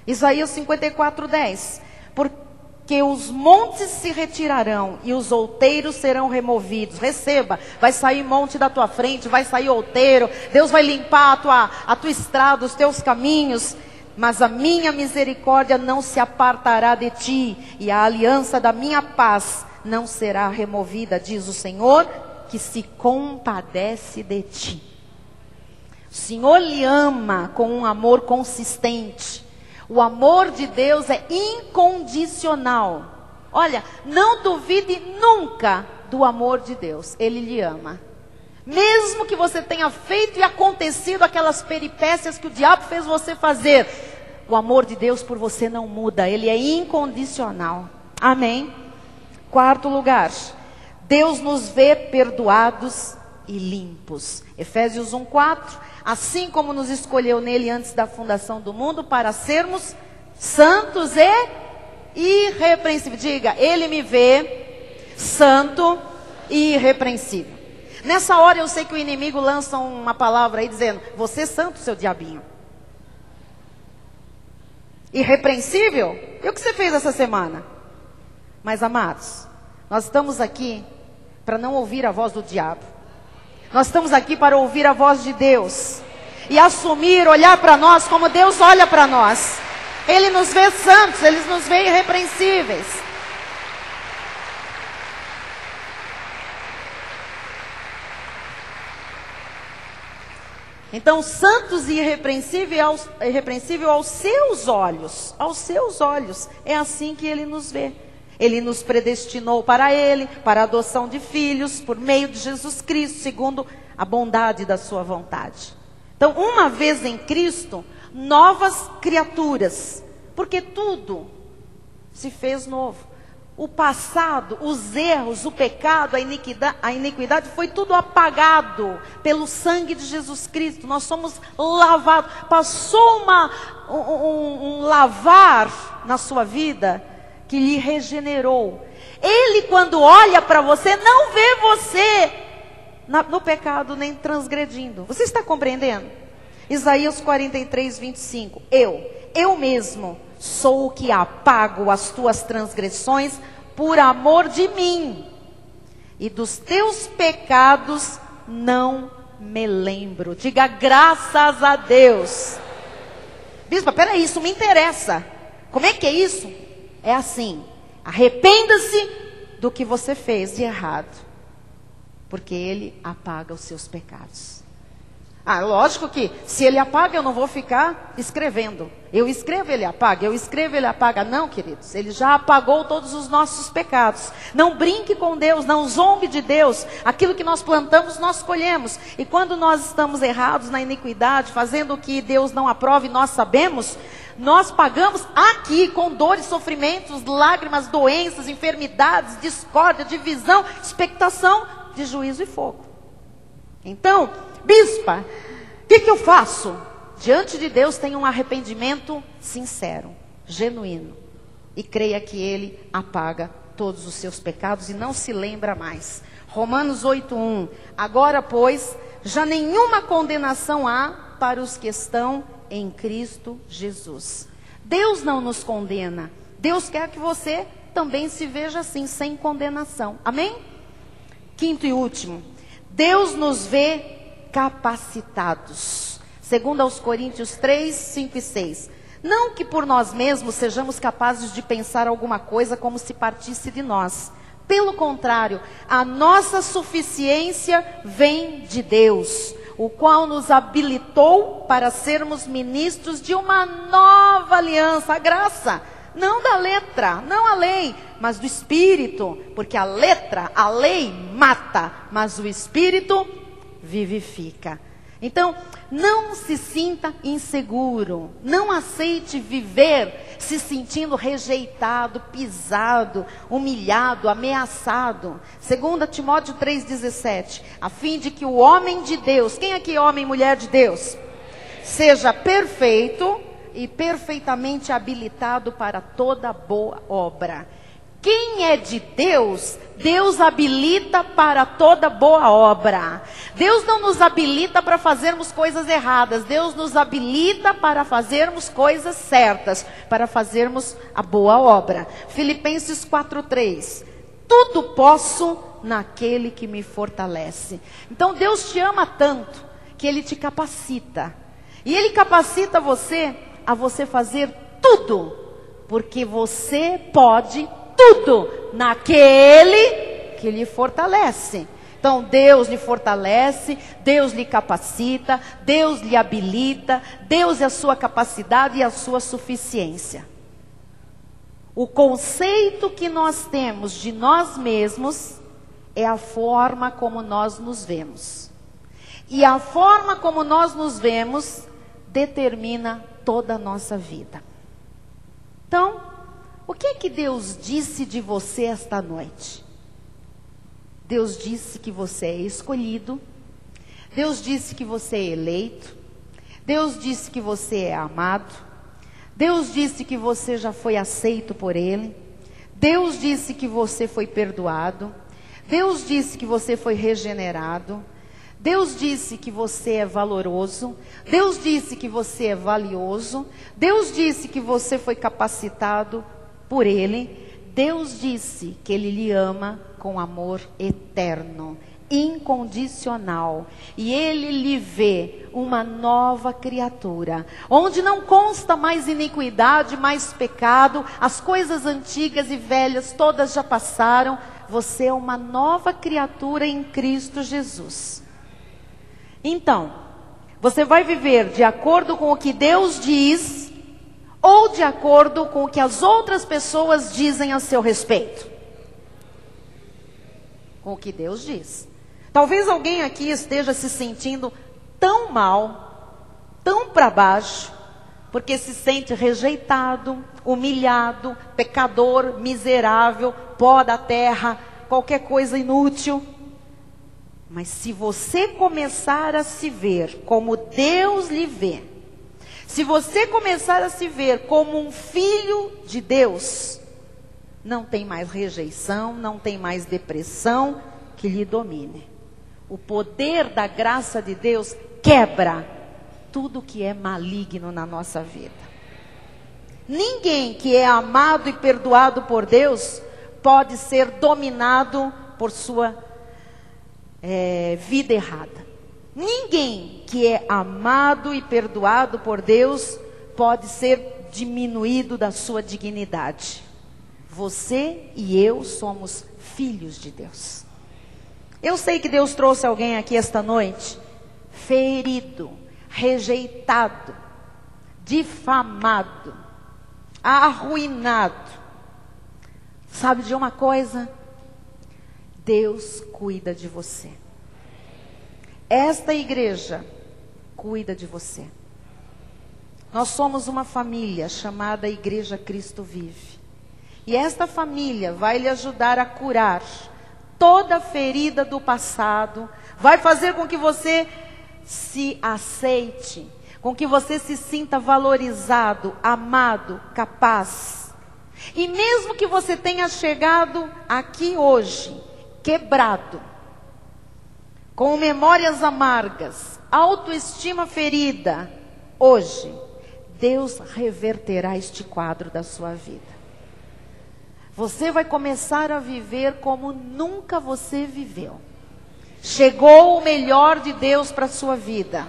Speaker 1: Isaías 54:10. Porque os montes se retirarão e os outeiros serão removidos. Receba, vai sair monte da tua frente, vai sair outeiro. Deus vai limpar a tua estrada, os teus caminhos. Mas a minha misericórdia não se apartará de ti, e a aliança da minha paz não será removida, diz o Senhor, que se compadece de ti. O Senhor lhe ama com um amor consistente. O amor de Deus é incondicional. Olha, não duvide nunca do amor de Deus. Ele lhe ama. Mesmo que você tenha feito e acontecido aquelas peripécias que o diabo fez você fazer, o amor de Deus por você não muda. Ele é incondicional. Amém? Quarto lugar, Deus nos vê perdoados e limpos. Efésios 1:4. Assim como nos escolheu nele antes da fundação do mundo para sermos santos e irrepreensíveis. Diga, ele me vê santo e irrepreensível. Nessa hora eu sei que o inimigo lança uma palavra aí dizendo, você é santo, seu diabinho. Irrepreensível? E o que você fez essa semana? Mas amados, nós estamos aqui para não ouvir a voz do diabo. Nós estamos aqui para ouvir a voz de Deus. E assumir, olhar para nós como Deus olha para nós. Ele nos vê santos, Ele nos vê irrepreensíveis. Então, santos e irrepreensível aos seus olhos. Aos seus olhos. É assim que Ele nos vê. Ele nos predestinou para Ele, para a adoção de filhos, por meio de Jesus Cristo, segundo a bondade da sua vontade. Então, uma vez em Cristo, novas criaturas, porque tudo se fez novo. O passado, os erros, o pecado, a iniquidade, foi tudo apagado pelo sangue de Jesus Cristo. Nós somos lavados. Passou um lavar na sua vida que lhe regenerou. Ele, quando olha para você, não vê você no pecado nem transgredindo. Você está compreendendo? Isaías 43:25. Eu mesmo sou o que apago as tuas transgressões por amor de mim, e dos teus pecados não me lembro. Diga graças a Deus. Bispa, peraí, isso me interessa. Como é que é isso? É assim, arrependa-se do que você fez de errado, porque Ele apaga os seus pecados. Lógico que se Ele apaga, eu não vou ficar escrevendo. Eu escrevo, Ele apaga. Eu escrevo, Ele apaga. Não, queridos, Ele já apagou todos os nossos pecados. Não brinque com Deus, não zombe de Deus. Aquilo que nós plantamos, nós colhemos. E quando nós estamos errados na iniquidade, fazendo o que Deus não aprova e nós sabemos, nós pagamos aqui com dores, sofrimentos, lágrimas, doenças, enfermidades, discórdia, divisão, expectação de juízo e fogo. Então, bispa, o que eu faço? Diante de Deus tenha um arrependimento sincero, genuíno. E creia que Ele apaga todos os seus pecados e não se lembra mais. Romanos 8:1. Agora, pois, já nenhuma condenação há para os que estão em Cristo Jesus. Deus não nos condena. Deus quer que você também se veja assim, sem condenação. Amém? Quinto e último. Deus nos vê capacitados. Segundo aos Coríntios 3:5-6. Não que por nós mesmos sejamos capazes de pensar alguma coisa como se partisse de nós. Pelo contrário, a nossa suficiência vem de Deus, o qual nos habilitou para sermos ministros de uma nova aliança. A graça não da letra, não a lei, mas do Espírito, porque a letra, a lei mata, mas o Espírito vivifica. Então, não se sinta inseguro, não aceite viver se sentindo rejeitado, pisado, humilhado, ameaçado. 2 Timóteo 3,17, a fim de que o homem de Deus, quem aqui é homem e mulher de Deus? Seja perfeito e perfeitamente habilitado para toda boa obra. Quem é de Deus, Deus habilita para toda boa obra. Deus não nos habilita para fazermos coisas erradas. Deus nos habilita para fazermos coisas certas, para fazermos a boa obra. Filipenses 4:3. Tudo posso naquele que me fortalece. Então Deus te ama tanto que Ele te capacita. E Ele capacita você a você fazer tudo, porque você pode tudo naquele que lhe fortalece. Então Deus lhe fortalece, Deus lhe capacita, Deus lhe habilita, Deus é a sua capacidade e a sua suficiência. O conceito que nós temos de nós mesmos é a forma como nós nos vemos. E a forma como nós nos vemos determina toda a nossa vida. Então, o que é que Deus disse de você esta noite? Deus disse que você é escolhido. Deus disse que você é eleito. Deus disse que você é amado. Deus disse que você já foi aceito por Ele. Deus disse que você foi perdoado. Deus disse que você foi regenerado. Deus disse que você é valoroso. Deus disse que você é valioso. Deus disse que você foi capacitado por Ele. Deus disse que Ele lhe ama com amor eterno, incondicional. E Ele lhe vê uma nova criatura, onde não consta mais iniquidade, mais pecado. As coisas antigas e velhas todas já passaram. Você é uma nova criatura em Cristo Jesus. Então, você vai viver de acordo com o que Deus diz, ou de acordo com o que as outras pessoas dizem a seu respeito? Com o que Deus diz. Talvez alguém aqui esteja se sentindo tão mal, tão para baixo, porque se sente rejeitado, humilhado, pecador, miserável, pó da terra, qualquer coisa inútil. Mas se você começar a se ver como Deus lhe vê, se você começar a se ver como um filho de Deus, não tem mais rejeição, não tem mais depressão que lhe domine. O poder da graça de Deus quebra tudo que é maligno na nossa vida. Ninguém que é amado e perdoado por Deus pode ser dominado por sua vida errada. Ninguém que é amado e perdoado por Deus pode ser diminuído da sua dignidade. Você e eu somos filhos de Deus. Eu sei que Deus trouxe alguém aqui esta noite ferido, rejeitado, difamado, arruinado. Sabe de uma coisa? Deus cuida de você. Esta igreja cuida de você. Nós somos uma família chamada Igreja Cristo Vive. E esta família vai lhe ajudar a curar toda ferida do passado. Vai fazer com que você se aceite, com que você se sinta valorizado, amado, capaz. E mesmo que você tenha chegado aqui hoje, quebrado, com memórias amargas, autoestima ferida, hoje, Deus reverterá este quadro da sua vida. Você vai começar a viver como nunca você viveu. Chegou o melhor de Deus para a sua vida.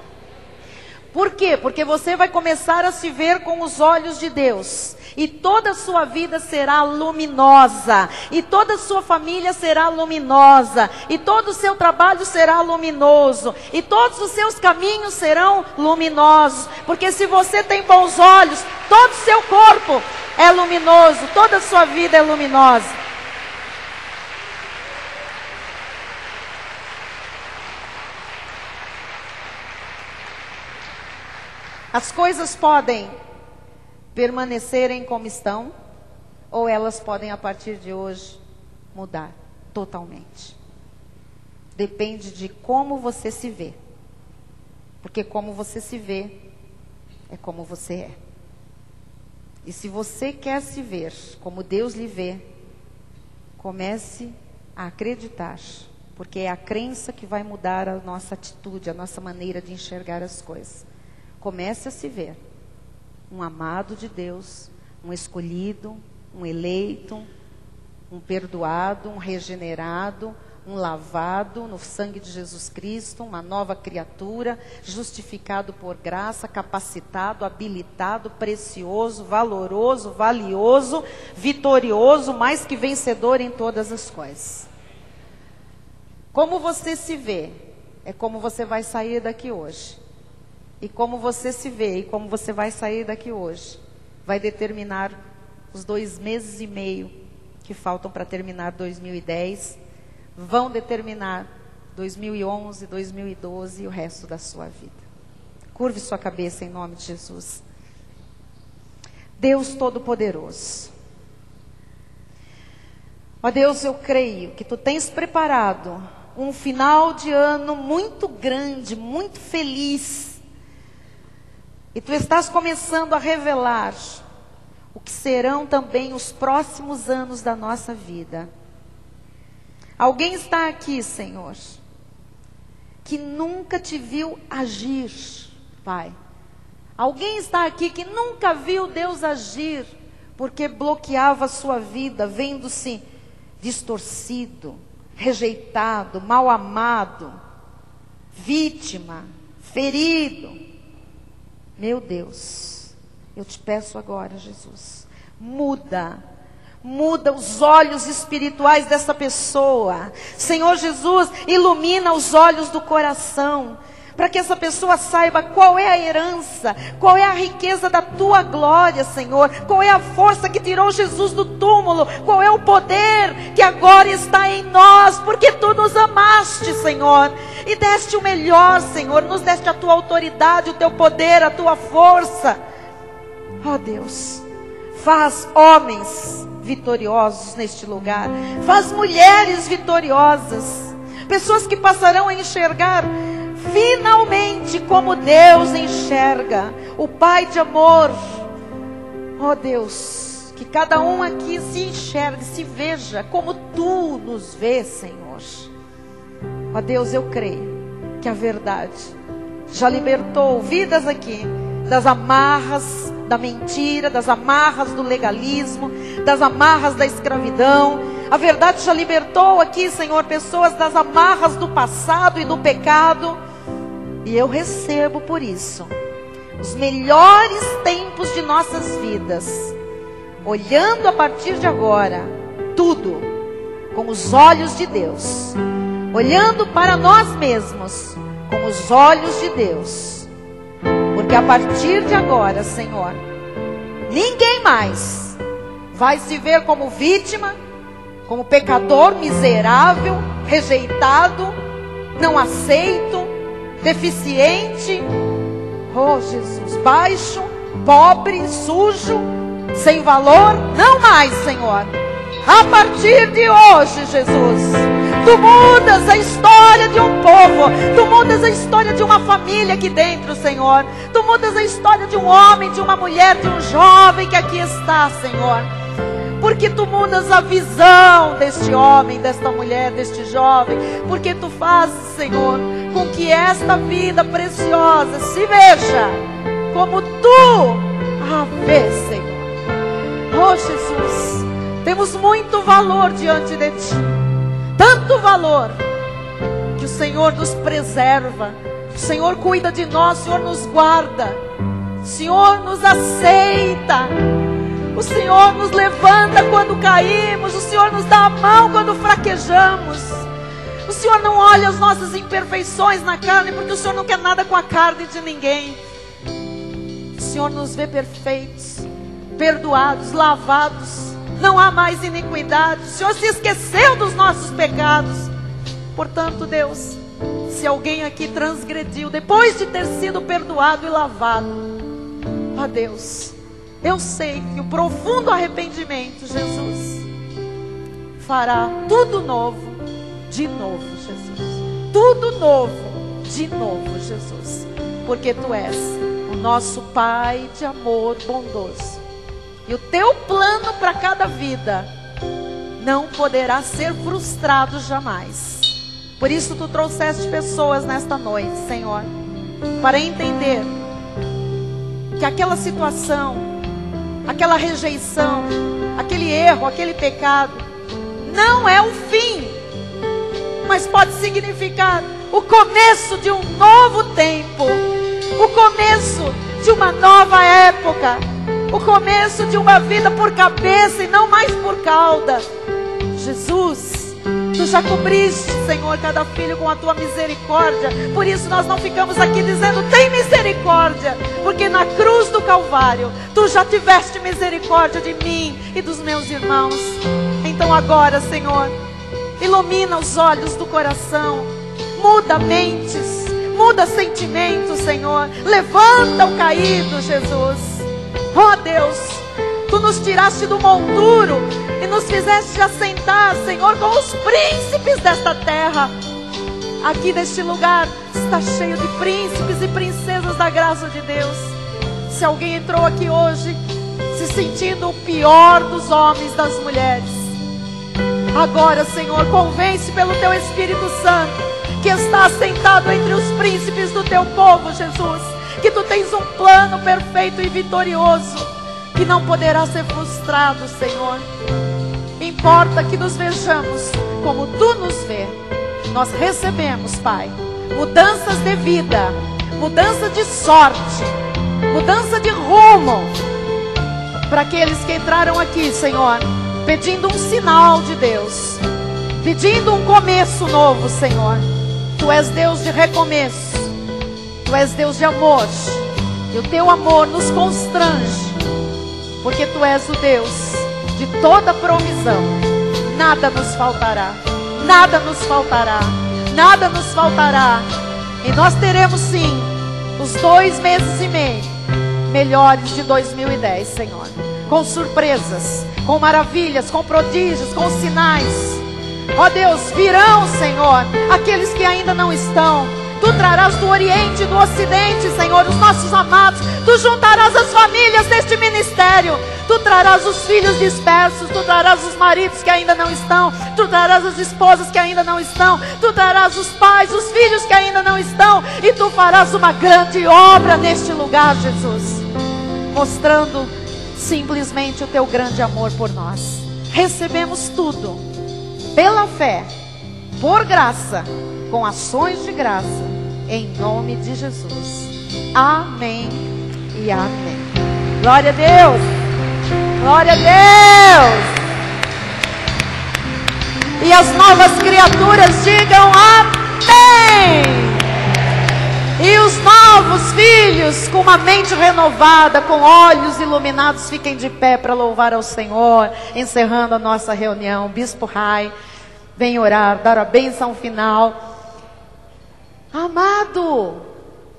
Speaker 1: Por quê? Porque você vai começar a se ver com os olhos de Deus. E toda a sua vida será luminosa. E toda a sua família será luminosa. E todo o seu trabalho será luminoso. E todos os seus caminhos serão luminosos. Porque se você tem bons olhos, todo o seu corpo é luminoso, toda a sua vida é luminosa. As coisas podem permanecerem como estão, ou elas podem, a partir de hoje, mudar totalmente. Depende de como você se vê. Porque como você se vê, é como você é. E se você quer se ver como Deus lhe vê, comece a acreditar. Porque é a crença que vai mudar a nossa atitude, a nossa maneira de enxergar as coisas. Comece a se ver um amado de Deus, um escolhido, um eleito, um perdoado, um regenerado, um lavado no sangue de Jesus Cristo, uma nova criatura, justificado por graça, capacitado, habilitado, precioso, valoroso, valioso, vitorioso, mais que vencedor em todas as coisas. Como você se vê, é como você vai sair daqui hoje. E como você se vê e como você vai sair daqui hoje, vai determinar os 2 meses e meio que faltam para terminar 2010, vão determinar 2011, 2012 e o resto da sua vida. Curve sua cabeça em nome de Jesus. Deus Todo-Poderoso. Ó Deus, eu creio que Tu tens preparado um final de ano muito grande, muito feliz. E Tu estás começando a revelar o que serão também os próximos anos da nossa vida. Alguém está aqui, Senhor, que nunca Te viu agir, Pai. Alguém está aqui que nunca viu Deus agir, porque bloqueava a sua vida, vendo-se distorcido, rejeitado, mal amado, vítima, ferido. Meu Deus, eu Te peço agora, Jesus, muda os olhos espirituais dessa pessoa. Senhor Jesus, ilumina os olhos do coração, para que essa pessoa saiba qual é a herança, qual é a riqueza da Tua glória, Senhor, qual é a força que tirou Jesus do túmulo, qual é o poder que agora está em nós, porque Tu nos amaste, Senhor, e deste o melhor, Senhor, nos deste a Tua autoridade, o Teu poder, a Tua força. Ó Deus, faz homens vitoriosos neste lugar, faz mulheres vitoriosas, pessoas que passarão a enxergar finalmente como Deus enxerga, o Pai de amor. Ó Deus, que cada um aqui se enxergue, se veja como Tu nos vês, Senhor. Ó Deus, eu creio que a verdade já libertou vidas aqui das amarras da mentira, das amarras do legalismo, das amarras da escravidão. A verdade já libertou aqui, Senhor, pessoas das amarras do passado e do pecado. E eu recebo por isso os melhores tempos de nossas vidas, olhando a partir de agora tudo com os olhos de Deus, olhando para nós mesmos com os olhos de Deus, porque a partir de agora, Senhor, ninguém mais vai se ver como vítima, como pecador miserável, rejeitado, não aceito, deficiente, oh Jesus, baixo, pobre, sujo, sem valor, não mais, Senhor. A partir de hoje, Jesus, Tu mudas a história de um povo, Tu mudas a história de uma família aqui dentro, Senhor. Tu mudas a história de um homem, de uma mulher, de um jovem que aqui está, Senhor. Porque Tu mudas a visão deste homem, desta mulher, deste jovem. Porque Tu fazes, Senhor, com que esta vida preciosa se veja como Tu a vês, Senhor. Oh Jesus, temos muito valor diante de Ti. Tanto valor que o Senhor nos preserva, o Senhor cuida de nós, o Senhor nos guarda, o Senhor nos aceita, o Senhor nos levanta quando caímos, o Senhor nos dá a mão quando fraquejamos. O Senhor não olha as nossas imperfeições na carne, porque o Senhor não quer nada com a carne de ninguém. O Senhor nos vê perfeitos, perdoados, lavados, não há mais iniquidade. O Senhor se esqueceu dos nossos pecados. Portanto, Deus, se alguém aqui transgrediu depois de ter sido perdoado e lavado, ó Deus, eu sei que o profundo arrependimento, Jesus, fará tudo novo, de novo, Jesus. Tudo novo, de novo, Jesus. Porque Tu és o nosso Pai de amor bondoso. E o Teu plano para cada vida não poderá ser frustrado jamais. Por isso Tu trouxeste pessoas nesta noite, Senhor, para entender que aquela situação, aquela rejeição, aquele erro, aquele pecado, não é o fim, mas pode significar o começo de um novo tempo, o começo de uma nova época, o começo de uma vida por cabeça e não mais por cauda. Jesus, Tu já cobriste, Senhor, cada filho com a Tua misericórdia. Por isso nós não ficamos aqui dizendo, tem misericórdia, porque na cruz do Calvário Tu já tiveste misericórdia de mim e dos meus irmãos. Então agora, Senhor, ilumina os olhos do coração, muda mentes, muda sentimentos, Senhor. Levanta o caído, Jesus. Oh Deus, Tu nos tiraste do monturo e nos fizeste assentar, Senhor, com os príncipes desta terra. Aqui neste lugar está cheio de príncipes e princesas da graça de Deus. Se alguém entrou aqui hoje se sentindo o pior dos homens e das mulheres, agora, Senhor, convence pelo Teu Espírito Santo, que está assentado entre os príncipes do Teu povo, Jesus, que Tu tens um plano perfeito e vitorioso, que não poderá ser frustrado, Senhor. Importa que nos vejamos como Tu nos vê. Nós recebemos, Pai, mudanças de vida, mudança de sorte, mudança de rumo, para aqueles que entraram aqui, Senhor, pedindo um sinal de Deus, pedindo um começo novo, Senhor. Tu és Deus de recomeço, Tu és Deus de amor, e o Teu amor nos constrange, porque Tu és o Deus de toda provisão. Nada nos faltará, nada nos faltará, nada nos faltará. E nós teremos sim os 2 meses e meio melhores de 2010, Senhor, com surpresas, com maravilhas, com prodígios, com sinais. Ó Deus, virão, Senhor, aqueles que ainda não estão. Tu trarás do Oriente e do Ocidente, Senhor, os nossos amados. Tu juntarás as famílias deste ministério. Tu trarás os filhos dispersos. Tu trarás os maridos que ainda não estão. Tu trarás as esposas que ainda não estão. Tu trarás os pais, os filhos que ainda não estão. E Tu farás uma grande obra neste lugar, Jesus, mostrando simplesmente o Teu grande amor por nós. Recebemos tudo pela fé, por graça, com ações de graça, em nome de Jesus. Amém e amém. Glória a Deus. Glória a Deus. E as novas criaturas digam amém. E os novos filhos, com uma mente renovada, com olhos iluminados, fiquem de pé para louvar ao Senhor, encerrando a nossa reunião. Bispo Rai, vem orar, dar a bênção final. Amado,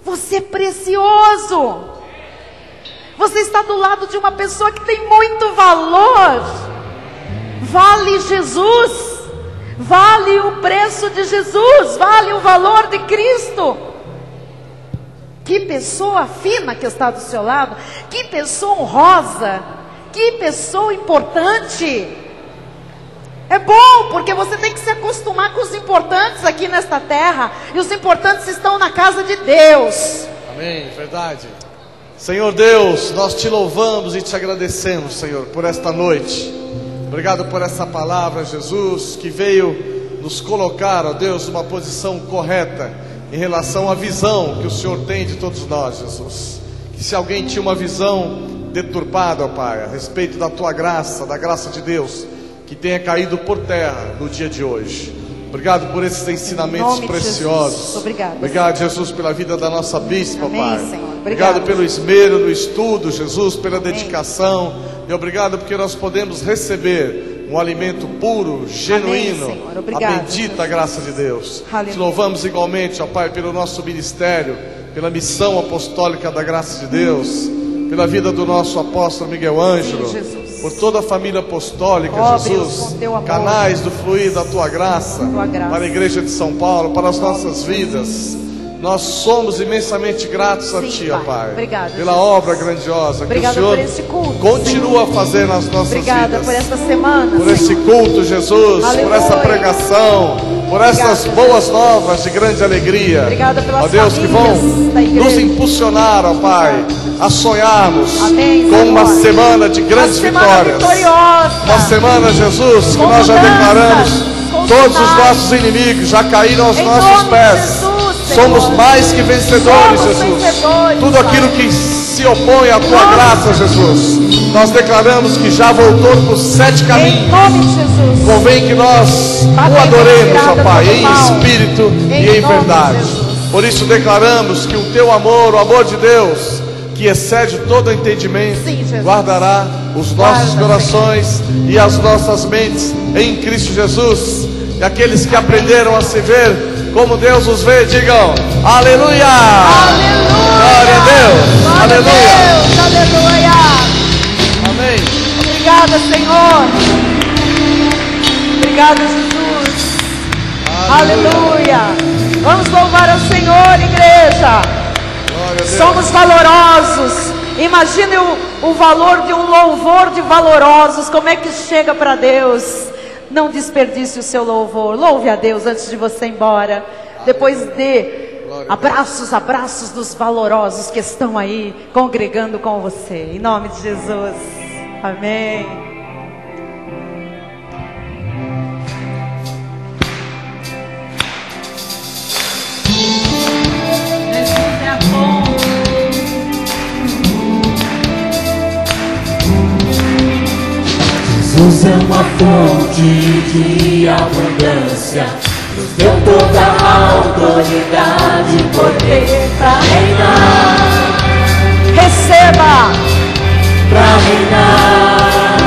Speaker 1: você é precioso. Você está do lado de uma pessoa que tem muito valor. Vale Jesus, vale o preço de Jesus, vale o valor de Cristo. Que pessoa fina que está do seu lado, que pessoa honrosa, que pessoa importante. É bom, porque você tem que se acostumar com os importantes aqui nesta terra. E os importantes estão na casa de Deus.
Speaker 2: Amém, verdade. Senhor Deus, nós Te louvamos e Te agradecemos, Senhor, por esta noite. Obrigado por essa palavra, Jesus, que veio nos colocar, ó Deus, numa posição correta em relação à visão que o Senhor tem de todos nós, Jesus. Que se alguém tinha uma visão deturpada, ó Pai, a respeito da Tua graça, da graça de Deus, que tenha caído por terra no dia de hoje. Obrigado por esses ensinamentos preciosos.
Speaker 1: Obrigado.
Speaker 2: Obrigado, Jesus, pela vida da nossa bispa,
Speaker 1: Amém,
Speaker 2: Pai.
Speaker 1: Senhor.
Speaker 2: Obrigado pelo esmero no estudo, Jesus, pela dedicação. E obrigado porque nós podemos receber um alimento puro, genuíno.
Speaker 1: Amém, Senhor. Obrigado,
Speaker 2: a bendita graça de Deus.
Speaker 1: Aleluia.
Speaker 2: Te louvamos igualmente, ó Pai, pelo nosso ministério, pela missão apostólica da graça de Deus, pela vida do nosso apóstolo Miguel Ângelo,
Speaker 1: Sim, Jesus.
Speaker 2: por toda a família apostólica,
Speaker 1: Ó,
Speaker 2: Jesus,
Speaker 1: Deus, com teu amor,
Speaker 2: canais do fluir da Tua graça,
Speaker 1: Tua graça,
Speaker 2: para a Igreja de São Paulo, para as nossas vidas. Nós somos imensamente gratos a
Speaker 1: Sim,
Speaker 2: Ti, ó
Speaker 1: Pai.
Speaker 2: Pai,
Speaker 1: Obrigada,
Speaker 2: pela
Speaker 1: Jesus.
Speaker 2: obra grandiosa
Speaker 1: Obrigada
Speaker 2: que o Senhor
Speaker 1: por esse culto,
Speaker 2: continua a fazer nas nossas
Speaker 1: Obrigada
Speaker 2: vidas.
Speaker 1: por esta semana,
Speaker 2: Por esse
Speaker 1: Senhor.
Speaker 2: culto, Jesus,
Speaker 1: Aleluia.
Speaker 2: por essa pregação, por essas
Speaker 1: Obrigada,
Speaker 2: boas novas de grande alegria.
Speaker 1: Obrigada pelas
Speaker 2: Ó Deus, que vão
Speaker 1: famílias da igreja.
Speaker 2: nos impulsionar, ó Pai, a sonharmos
Speaker 1: Amém,
Speaker 2: com uma
Speaker 1: Senhor.
Speaker 2: semana de grandes
Speaker 1: Uma semana
Speaker 2: vitórias.
Speaker 1: vitoriosa.
Speaker 2: Uma semana, Jesus, que
Speaker 1: Com
Speaker 2: nós já
Speaker 1: mudanças,
Speaker 2: declaramos,
Speaker 1: com
Speaker 2: todos os
Speaker 1: sinais.
Speaker 2: nossos inimigos já caíram aos
Speaker 1: Em
Speaker 2: nossos
Speaker 1: nome de
Speaker 2: pés.
Speaker 1: Jesus,
Speaker 2: Somos
Speaker 1: Senhor.
Speaker 2: mais que vencedores,
Speaker 1: Somos
Speaker 2: Jesus.
Speaker 1: vencedores,
Speaker 2: Tudo
Speaker 1: Pai.
Speaker 2: aquilo que se opõe à Tua
Speaker 1: Nome
Speaker 2: graça, Jesus, nós declaramos que já voltou para os 7
Speaker 1: Em
Speaker 2: caminhos.
Speaker 1: nome de Jesus.
Speaker 2: Convém que nós o
Speaker 1: Batei
Speaker 2: adoremos,
Speaker 1: retirada
Speaker 2: ó Pai,
Speaker 1: todo
Speaker 2: em
Speaker 1: mal.
Speaker 2: espírito
Speaker 1: Em
Speaker 2: e em
Speaker 1: nome de
Speaker 2: verdade.
Speaker 1: Jesus.
Speaker 2: Por isso declaramos que o Teu amor, o amor de Deus, que excede todo entendimento,
Speaker 1: Sim, Jesus.
Speaker 2: guardará os nossos
Speaker 1: Guarda,
Speaker 2: corações e as nossas mentes em Cristo Jesus. E aqueles que aprenderam a se ver como Deus os vê, digam aleluia!
Speaker 1: Aleluia!
Speaker 2: Glória a Deus!
Speaker 1: Glória
Speaker 2: Aleluia!
Speaker 1: a Deus! Aleluia!
Speaker 2: Amém!
Speaker 1: Obrigada, Senhor. Obrigada, Jesus. Aleluia. Vamos louvar ao Senhor, igreja.
Speaker 2: Glória a Deus!
Speaker 1: Somos valorosos. Imagine o valor de um louvor de valorosos. Como é que chega para Deus? Não desperdice o seu louvor. Louve a Deus antes de você ir embora. Depois dê abraços dos valorosos que estão aí congregando com você. Em nome de Jesus. Amém. Jesus é bom.
Speaker 3: Jesus é uma fonte de abundância, nos deu toda a autoridade e poder para reinar,
Speaker 1: Receba.
Speaker 3: para reinar.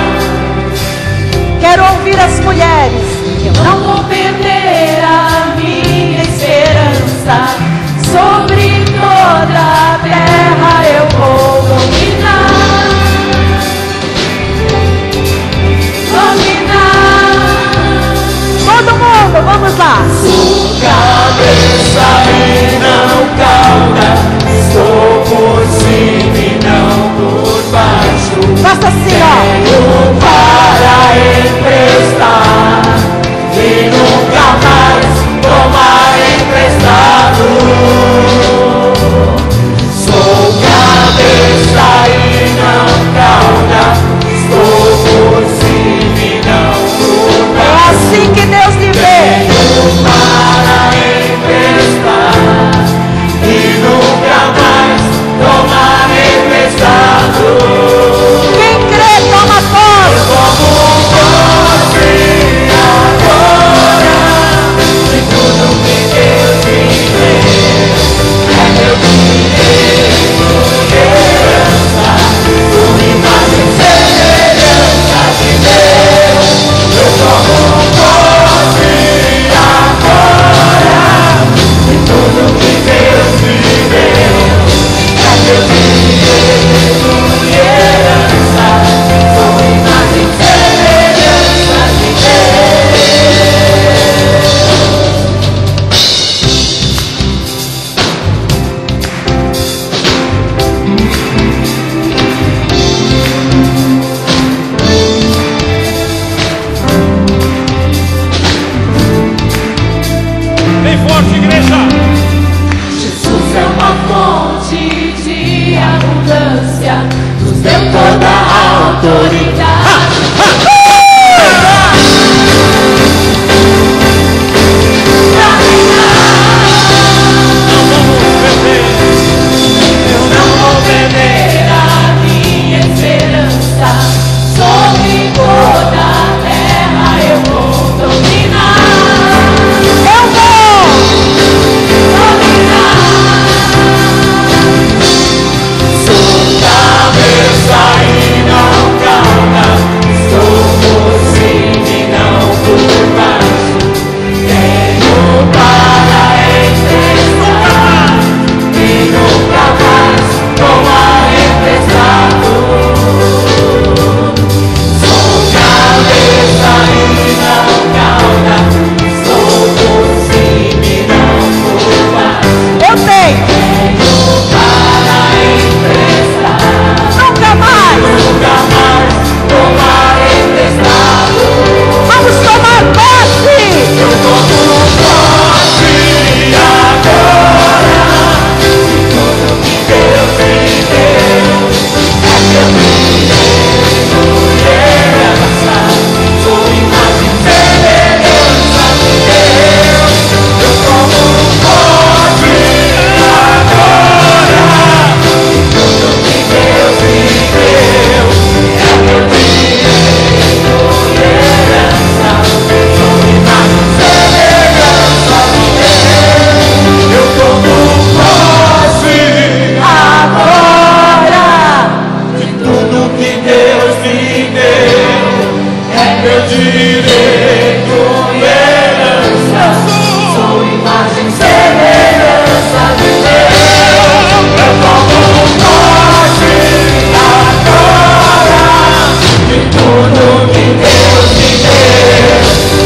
Speaker 1: Quero ouvir as mulheres.
Speaker 3: Eu não vou perder a minha esperança, sobre toda a terra eu vou dominar.
Speaker 1: Todo mundo, vamos lá.
Speaker 3: Sou cabeça e não cauda, estou por cima e não por baixo.
Speaker 1: Faça assim, ó.
Speaker 3: direito e herança. Sou imagem e semelhança de Deus. Eu tomo posse agora de tudo que Deus me deu.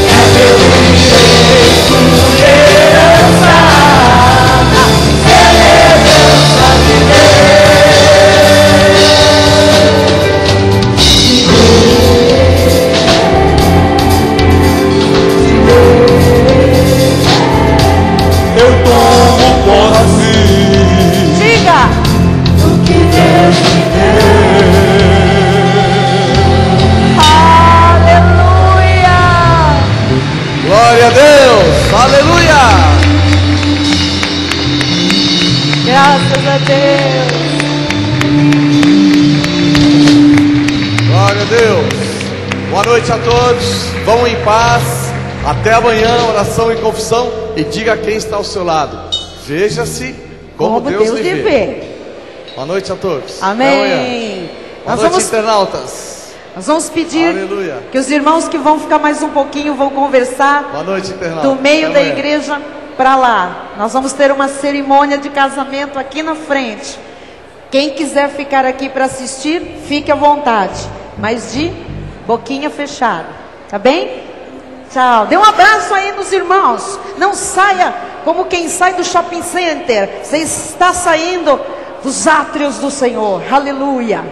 Speaker 3: É meu direito e herança. Semelhança de eu tomo posse.
Speaker 1: Diga!
Speaker 3: Do que Deus me deu.
Speaker 1: Aleluia!
Speaker 2: Glória a Deus. Aleluia.
Speaker 1: Graças a Deus.
Speaker 2: Glória a Deus. Boa noite a todos. Vão em paz. Até amanhã, oração e confissão. E diga a quem está ao seu lado: veja-se como Deus lhe vê. Boa noite a todos.
Speaker 1: Amém.
Speaker 2: Até amanhã. Boa noite, internautas.
Speaker 1: Nós vamos pedir
Speaker 2: Aleluia.
Speaker 1: que os irmãos que vão ficar mais um pouquinho vão conversar
Speaker 2: Boa noite, internautas.
Speaker 1: do meio
Speaker 2: Até
Speaker 1: da
Speaker 2: amanhã.
Speaker 1: igreja para lá. Nós vamos ter uma cerimônia de casamento aqui na frente. Quem quiser ficar aqui para assistir, fique à vontade, mas de boquinha fechada, tá bem? Tchau. Dê um abraço aí nos irmãos. Não saia como quem sai do shopping center. Você está saindo dos átrios do Senhor. Aleluia.